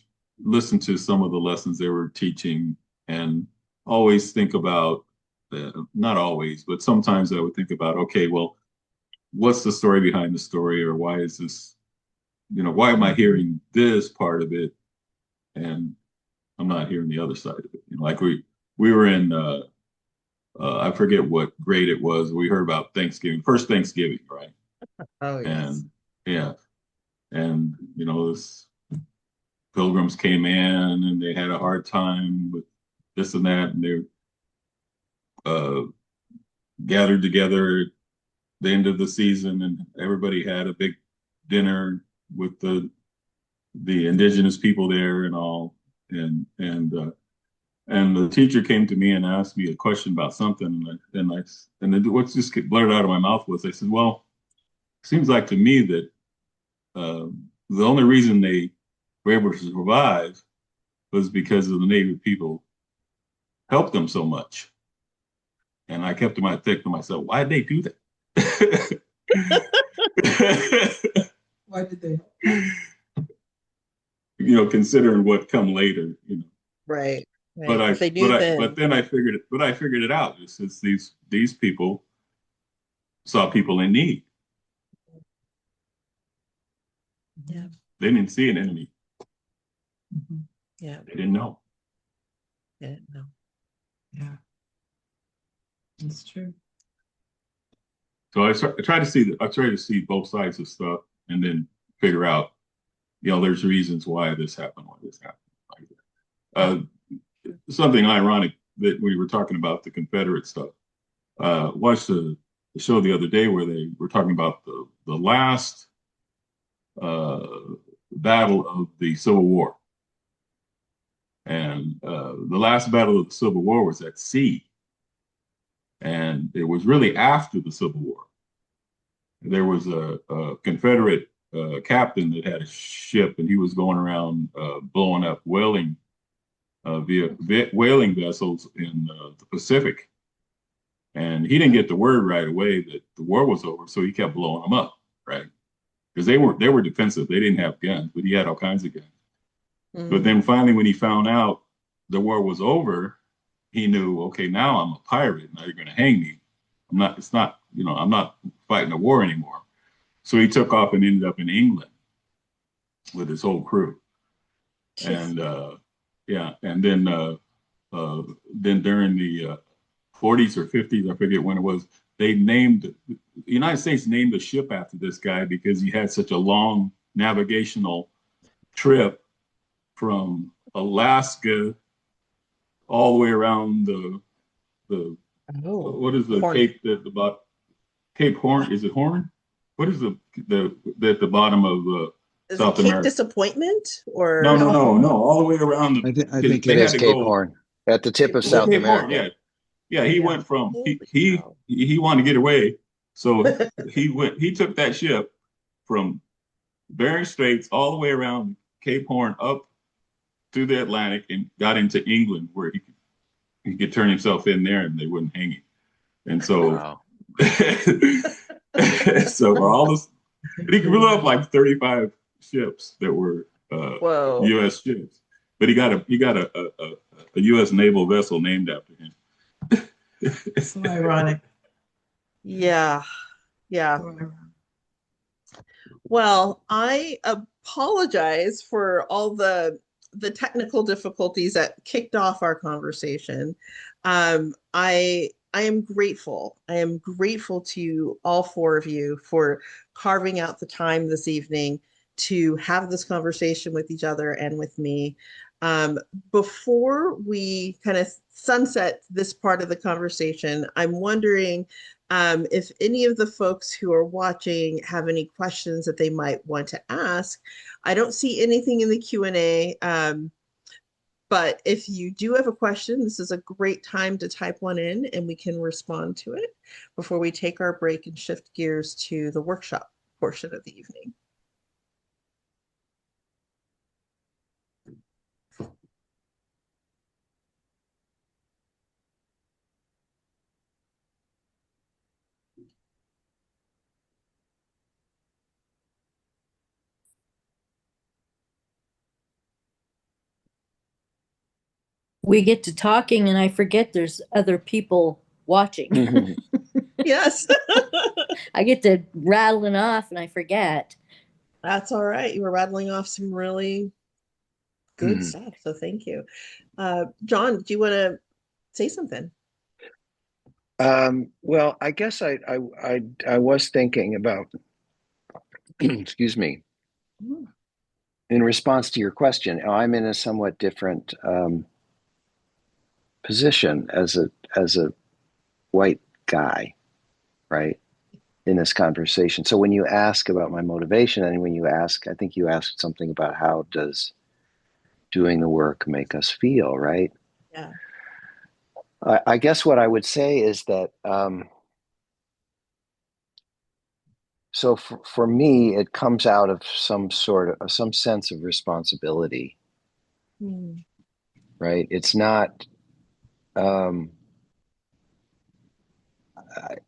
Speaker 2: listen to some of the lessons they were teaching and always think about, not always, but sometimes I would think about, okay, well, what's the story behind the story, or why is this, why am I hearing this part of it and I'm not hearing the other side of it? Like we were in, I forget what grade it was. We heard about Thanksgiving, first Thanksgiving, right?
Speaker 1: Oh, yes.
Speaker 2: And yeah, and this pilgrims came in and they had a hard time with this and that, and they gathered together at the end of the season, and everybody had a big dinner with the indigenous people there and all, and And the teacher came to me and asked me a question about something, and then what just blurted out of my mouth was, I said, "Well, it seems like to me that uh, the only reason they were able to survive was because of the Native people helped them so much." And I kept to my think to myself, why did they do that?
Speaker 5: Why did they?
Speaker 2: Considering what come later,
Speaker 1: Right.
Speaker 2: But
Speaker 1: Right.
Speaker 2: I,
Speaker 1: If they
Speaker 2: but
Speaker 1: knew
Speaker 2: I, but
Speaker 1: then.
Speaker 2: then I figured it out. It's just these people saw people in need.
Speaker 1: Yeah.
Speaker 2: They didn't see an enemy.
Speaker 5: Mhm.
Speaker 1: Yeah.
Speaker 2: They didn't know.
Speaker 1: Yeah. No.
Speaker 5: Yeah, that's true.
Speaker 2: So I try to see both sides of stuff and then figure out, there's reasons why this happened, why this happened. Like that. Something ironic that we were talking about the Confederate stuff. Watched the show the other day where they were talking about the last uh, battle of the Civil War, and the last battle of the Civil War was at sea, and it was really after the Civil War. There was a Confederate captain that had a ship, and he was going around blowing up whaling vessels in the Pacific. And he didn't get the word right away that the war was over, so he kept blowing them up, right? Because they were defensive. They didn't have guns, but he had all kinds of guns. But
Speaker 1: Mm.
Speaker 2: then finally, when he found out the war was over, he knew, okay, now I'm a pirate. Now you're going to hang me. I'm not fighting a war anymore. So he took off and ended up in England with his whole crew. And yeah, and then during the 40s or 50s, I forget when it was, the United States named the ship after this guy because he had such a long navigational trip from Alaska all the way around the
Speaker 1: Oh,
Speaker 2: what is the
Speaker 1: Horn.
Speaker 2: Cape that about Cape Horn? Is it Horn? What is the at the bottom of
Speaker 1: Is it
Speaker 2: South
Speaker 1: Cape
Speaker 2: America?
Speaker 1: Disappointment
Speaker 2: No,
Speaker 1: or
Speaker 2: no,
Speaker 3: No,
Speaker 2: no, no. All the way around
Speaker 6: I
Speaker 2: because
Speaker 6: think
Speaker 3: it
Speaker 2: they
Speaker 6: it
Speaker 2: had
Speaker 3: is
Speaker 2: to
Speaker 3: Cape
Speaker 2: go.
Speaker 3: Horn at the tip of
Speaker 2: Was it
Speaker 3: South
Speaker 2: Cape Horn?
Speaker 3: America.
Speaker 2: Yeah, yeah. He
Speaker 1: yeah?
Speaker 2: went from
Speaker 1: Holy
Speaker 2: he
Speaker 1: cow.
Speaker 2: he wanted to get away, so he took that ship from Bering Straits all the way around Cape Horn up through the Atlantic and got into England where he could turn himself in there and they wouldn't hang him. And so
Speaker 3: Wow.
Speaker 2: so for all this, he blew up like 35 ships that were
Speaker 1: Whoa.
Speaker 2: U.S. ships, but he got a U.S. naval vessel named after him.
Speaker 5: So ironic.
Speaker 1: Yeah. Yeah.
Speaker 5: So ironic.
Speaker 1: Well, I apologize for all the technical difficulties that kicked off our conversation. I am grateful. I am grateful to all four of you for carving out the time this evening to have this conversation with each other and with me. Um, Before we kind of sunset this part of the conversation, I'm wondering if any of the folks who are watching have any questions that they might want to ask. I don't see anything in the Q&A, but if you do have a question, this is a great time to type one in and we can respond to it before we take our break and shift gears to the workshop portion of the evening.
Speaker 4: We get to talking and I forget there's other people watching.
Speaker 1: Yes,
Speaker 4: I get to rattling off and I forget.
Speaker 1: that's all right. You were rattling off some really good stuff, so thank you. John, do you want to say something?
Speaker 3: Well, I guess I was thinking about, excuse me, in response to your question. I'm in a somewhat different position as a white guy, right, in this conversation. So when you ask about my motivation, and when you ask, I think you asked something about how does doing the work make us feel, right?
Speaker 1: Yeah.
Speaker 3: I guess what I would say is that, so for me, it comes out of some sense of responsibility,
Speaker 1: Mm.
Speaker 3: right? It's not, um,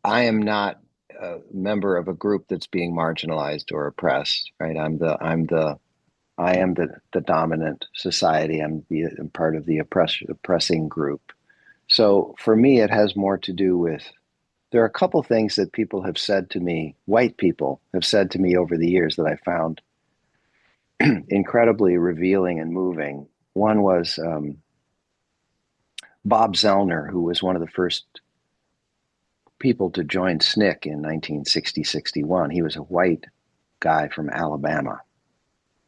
Speaker 3: I am not a member of a group that's being marginalized or oppressed, right? I am the dominant society. I'm part of the oppressing group. So for me, it has more to do with, there are a couple things that people have said to me, white people have said to me over the years that I found incredibly revealing and moving. One was Bob Zellner, who was one of the first people to join SNCC in 1960-61. He was a white guy from Alabama.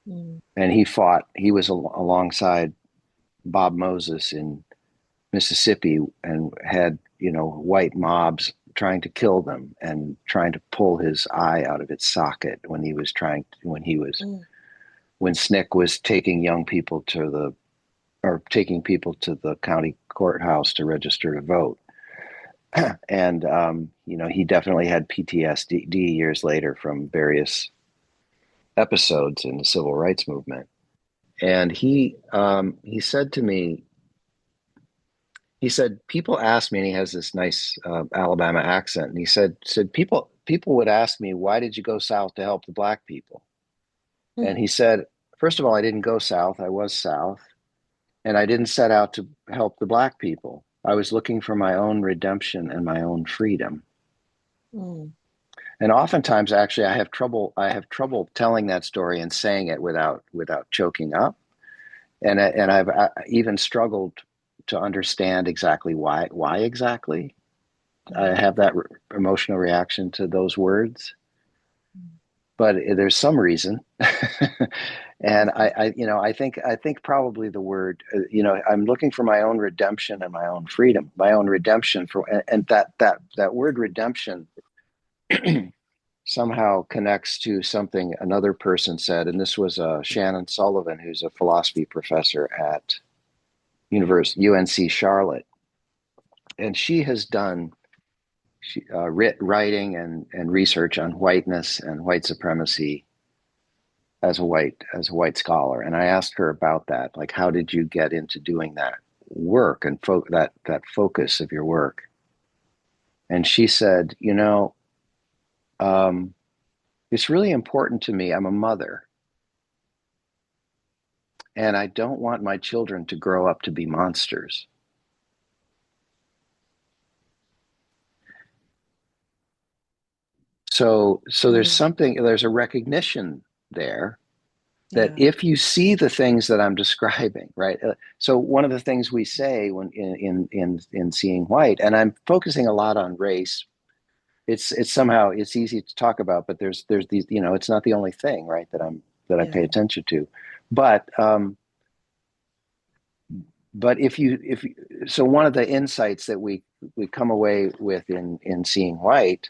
Speaker 1: Mm.
Speaker 3: And he was alongside Bob Moses in Mississippi and had, white mobs trying to kill them and trying to pull his eye out of its socket when
Speaker 1: Mm.
Speaker 3: when SNCC was taking taking people to the county courthouse to register to vote. And, he definitely had PTSD years later from various episodes in the civil rights movement. And he said to me, he said, people ask me, and he has this nice Alabama accent. And he said people would ask me, why did you go south to help the black people?
Speaker 1: Mm.
Speaker 3: And he said, first of all, I didn't go south. I was south. And I didn't set out to help the black people. I was looking for my own redemption and my own freedom.
Speaker 1: Mm.
Speaker 3: And oftentimes, actually, I have trouble telling that story and saying it without choking up. And I've even struggled to understand exactly why exactly I have that emotional reaction to those words. But there's some reason. And I think probably the word, I'm looking for my own redemption and my own freedom, my own redemption and that word redemption somehow connects to something another person said. And this was Shannon Sullivan, who's a philosophy professor at UNC Charlotte. And she has done writing and research on whiteness and white supremacy as a white scholar. And I asked her about that, like, how did you get into doing that work and that focus of your work? And she said, it's really important to me. I'm a mother, and I don't want my children to grow up to be monsters. So there's a recognition there that if you see the things that I'm describing, right? So one of the things we say when in Seeing White, and I'm focusing a lot on race. It's easy to talk about, but there's these, it's not the only thing, right, that I pay attention to. But so one of the insights that we come away with in Seeing White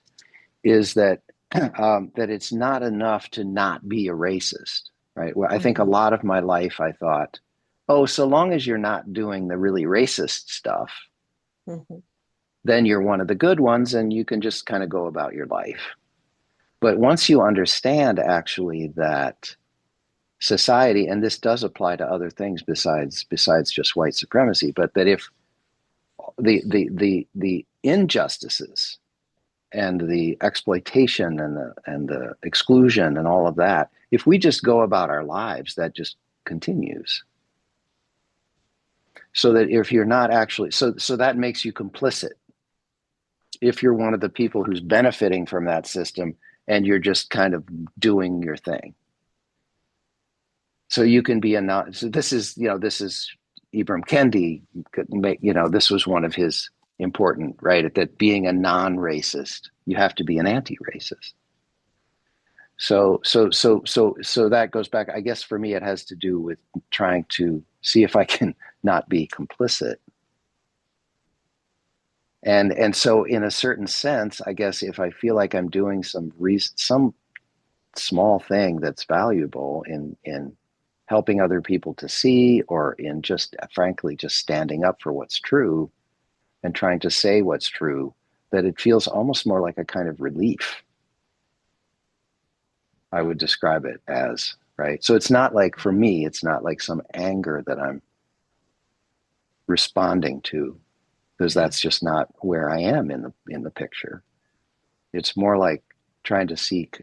Speaker 3: is that that it's not enough to not be a racist, right? Well, I think a lot of my life I thought, oh, so long as you're not doing the really racist stuff, then you're one of the good ones and you can just kind of go about your life. But once you understand actually that society, and this does apply to other things besides just white supremacy, but that if the injustices and the exploitation and the exclusion and all of that, if we just go about our lives, that just continues. So that if you're not actually, so that makes you complicit. If you're one of the people who's benefiting from that system and you're just kind of doing your thing. So you can be so this is Ibram Kendi, this was one of his important, right? That being a non-racist, you have to be an anti-racist. So that goes back, I guess for me, it has to do with trying to see if I can not be complicit. And so in a certain sense, I guess if I feel like I'm doing some small thing that's valuable in helping other people to see, or in just frankly just standing up for what's true and trying to say what's true, that it feels almost more like a kind of relief. I would describe it as, right? So it's not like, for me, it's not like some anger that I'm responding to, because that's just not where I am in the picture. It's more like trying to seek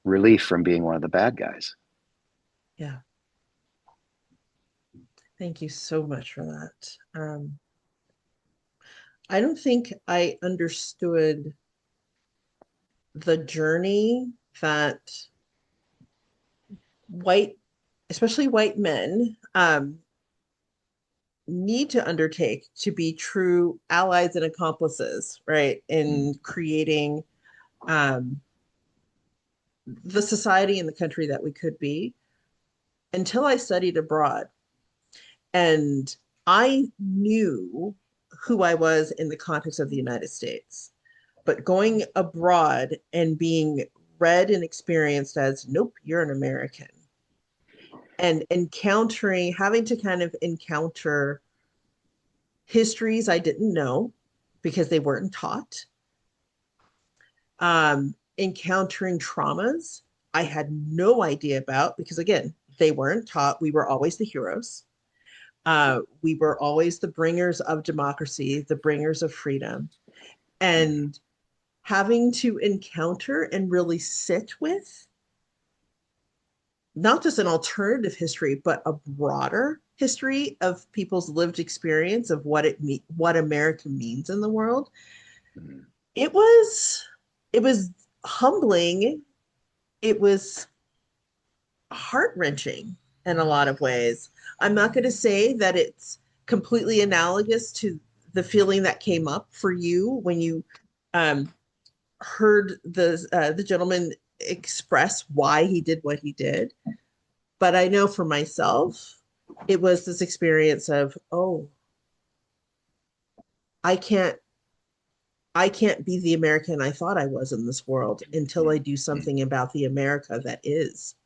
Speaker 3: relief from being one of the bad guys.
Speaker 1: Yeah. Thank you so much for that. I don't think I understood the journey that especially white men, need to undertake to be true allies and accomplices, right, in creating the society and the country that we could be, until I studied abroad. And I knew who I was in the context of the United States. But going abroad and being read and experienced as, nope, you're an American. And having to kind of encounter histories I didn't know because they weren't taught. Encountering traumas I had no idea about because, again, they weren't taught. We were always the heroes. We were always the bringers of democracy, the bringers of freedom. And having to encounter and really sit with not just an alternative history, but a broader history of people's lived experience of what America means in the world. It was humbling. It was heart-wrenching in a lot of ways. I'm not going to say that it's completely analogous to the feeling that came up for you when you heard the gentleman express why he did what he did. But I know for myself, it was this experience of, oh, I can't be the American I thought I was in this world until I do something about the America that is.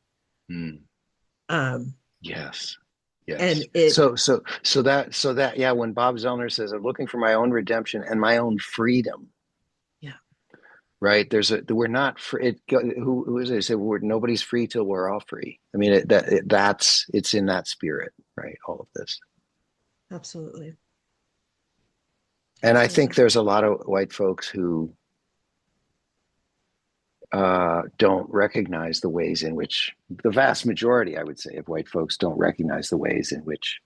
Speaker 3: Yes.
Speaker 1: And
Speaker 3: so that yeah, when Bob Zellner says, I'm looking for my own redemption and my own freedom.
Speaker 1: Yeah.
Speaker 3: Right. We're not free. Who is it? They say nobody's free till we're all free. I mean, it's in that spirit, right? All of this.
Speaker 1: Absolutely.
Speaker 3: And I think there's a lot of white folks who don't recognize the ways in which, the vast majority, I would say, of white folks don't recognize the ways in which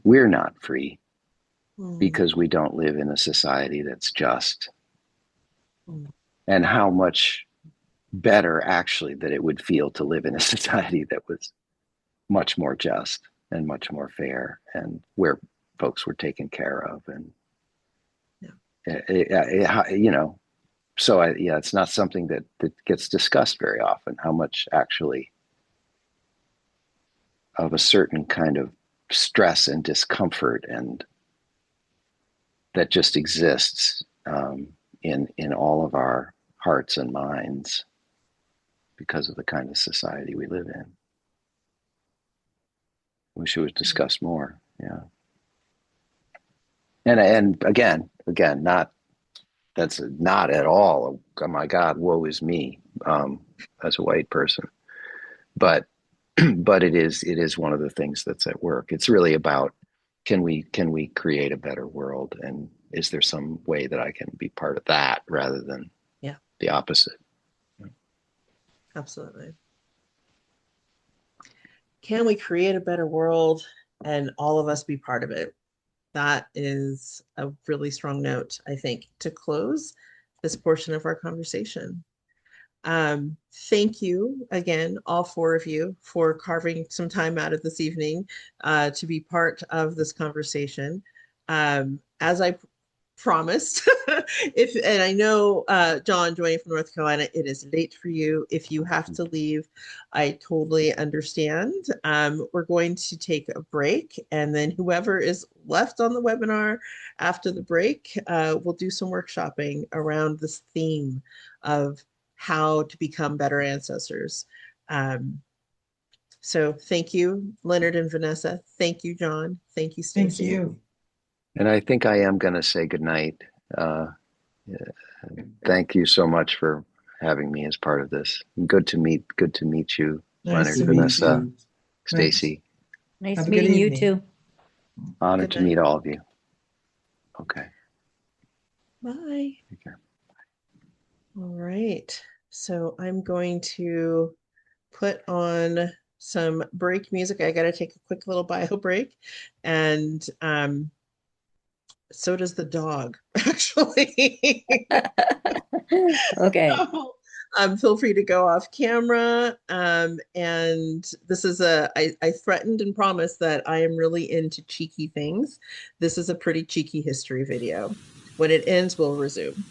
Speaker 3: we're not free because we don't live in a society that's just. And how much better, actually, that it would feel to live in a society that was much more just and much more fair, and where folks were taken care of. And, so it's not something that gets discussed very often, how much actually of a certain kind of stress and discomfort and that just exists in all of our hearts and minds because of the kind of society we live in. Wish it was discussed more. Yeah. And again, that's not at all, oh my God, woe is me, as a white person. But it is one of the things that's at work. It's really about, can we create a better world, and is there some way that I can be part of that rather than the opposite?
Speaker 1: Absolutely. Can we create a better world and all of us be part of it? That is a really strong note, I think, to close this portion of our conversation. Thank you again, all four of you, for carving some time out of this evening to be part of this conversation. As I promised, and I know, John, joining from North Carolina, it is late for you. If you have to leave, I totally understand. We're going to take a break, and then whoever is left on the webinar after the break, we'll do some workshopping around this theme of how to become better ancestors. So thank you, Leonard and Vanessa. Thank you, John. Thank you,
Speaker 5: Thank
Speaker 1: Stacy.
Speaker 5: you.
Speaker 3: And I think I am going to say goodnight. Thank you so much for having me as part of this. Good to meet you,
Speaker 5: Nice
Speaker 3: Leonard,
Speaker 5: to meet
Speaker 3: Vanessa,
Speaker 5: you.
Speaker 3: Stacy.
Speaker 4: Nice
Speaker 5: Have a good
Speaker 4: meeting you
Speaker 5: evening.
Speaker 4: too.
Speaker 3: Honored
Speaker 1: Good
Speaker 3: to meet
Speaker 1: night.
Speaker 3: all of you. Okay.
Speaker 1: Bye.
Speaker 3: Take care.
Speaker 1: All right. So I'm going to put on some break music. I got to take a quick little bio break. And so does the dog, actually.
Speaker 4: Okay.
Speaker 1: So, feel free to go off camera. And this is I threatened and promised that I am really into cheeky things. This is a pretty cheeky history video. When it ends, we'll resume.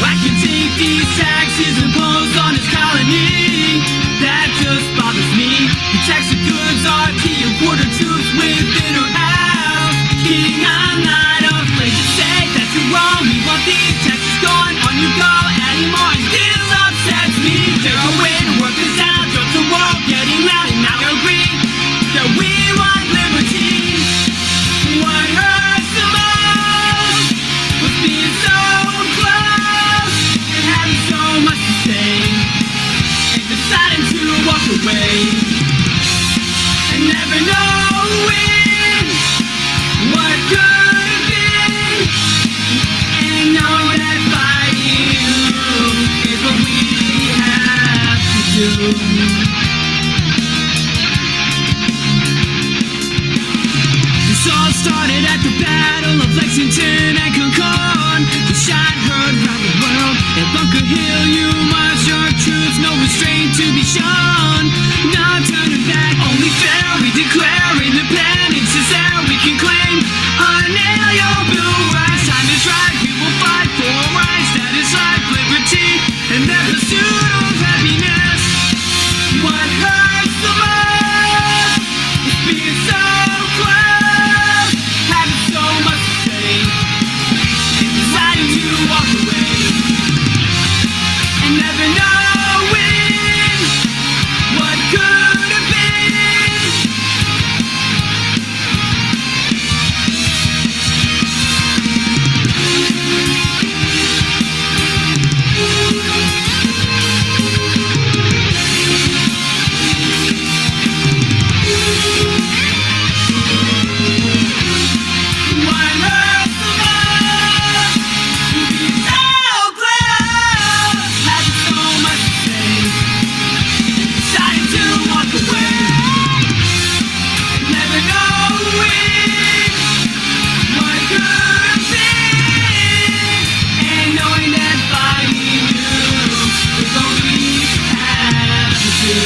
Speaker 6: I can take these taxes imposed on this colony. That just bothers me. The tax of goods are key importer troops within our house. King, I'm not afraid to say that you're wrong. We want these taxes gone on you go anymore. It still upsets me. There's a way to work this out. Just the world getting loud and now agree that we want liberty. What hurts the most was being so close and having so much to say and deciding to walk away and never knowing what could have been and know that fighting is what we have to do. This all started at the Battle of Lexington and Concord. The shot heard round the world. At Bunker Hill, you marched your troops, no restraint to be shown. No turning back, only fair. We declare independence is there. We can claim unalienable rights. Time is right, we will fight for rights. That is life, liberty, and the pursuit of happiness. What hurts the most is being so close, having so much to say, and deciding to walk away, and never knowing what could have been. What hurts the most is being so close, having so much to say, deciding to walk away, and never knowing what could have been, and knowing that fighting you is what we have to do.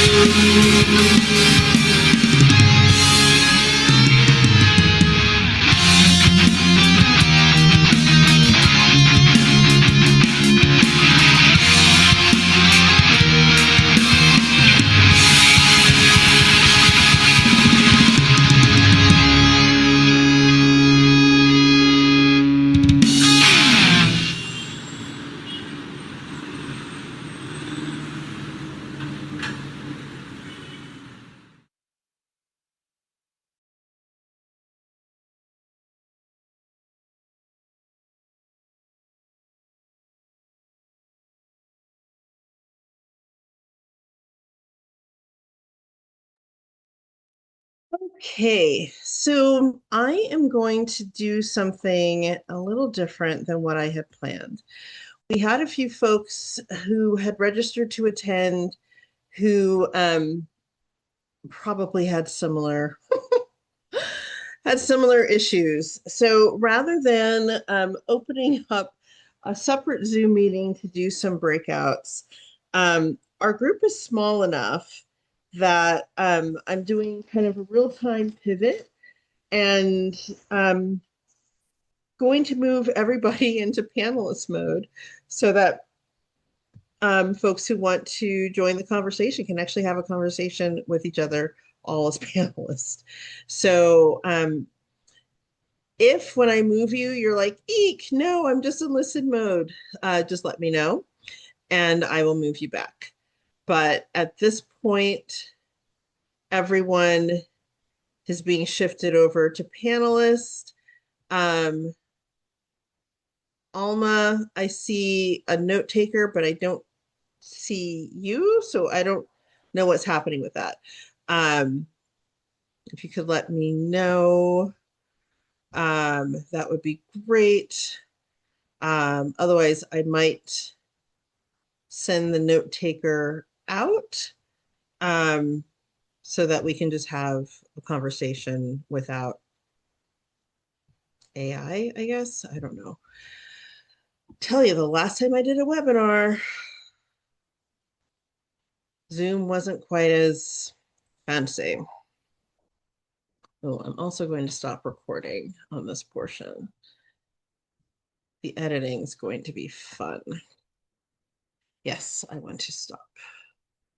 Speaker 1: Okay, so I am going to do something a little different than what I had planned. We had a few folks who had registered to attend who probably had similar issues. So rather than opening up a separate Zoom meeting to do some breakouts, our group is small enough that I'm doing kind of a real-time pivot and going to move everybody into panelist mode so that folks who want to join the conversation can actually have a conversation with each other all as panelists. So if when I move you, you're like, eek, no, I'm just in listen mode, just let me know and I will move you back. But at this point, everyone is being shifted over to panelist. Alma, I see a note taker, but I don't see you, so I don't know what's happening with that. If you could let me know, that would be great. Otherwise, I might send the note taker out so that we can just have a conversation without AI, I guess. I don't know. Tell you, the last time I did a webinar, Zoom wasn't quite as fancy. Oh, I'm also going to stop recording on this portion. The editing is going to be fun. Yes, I want to stop.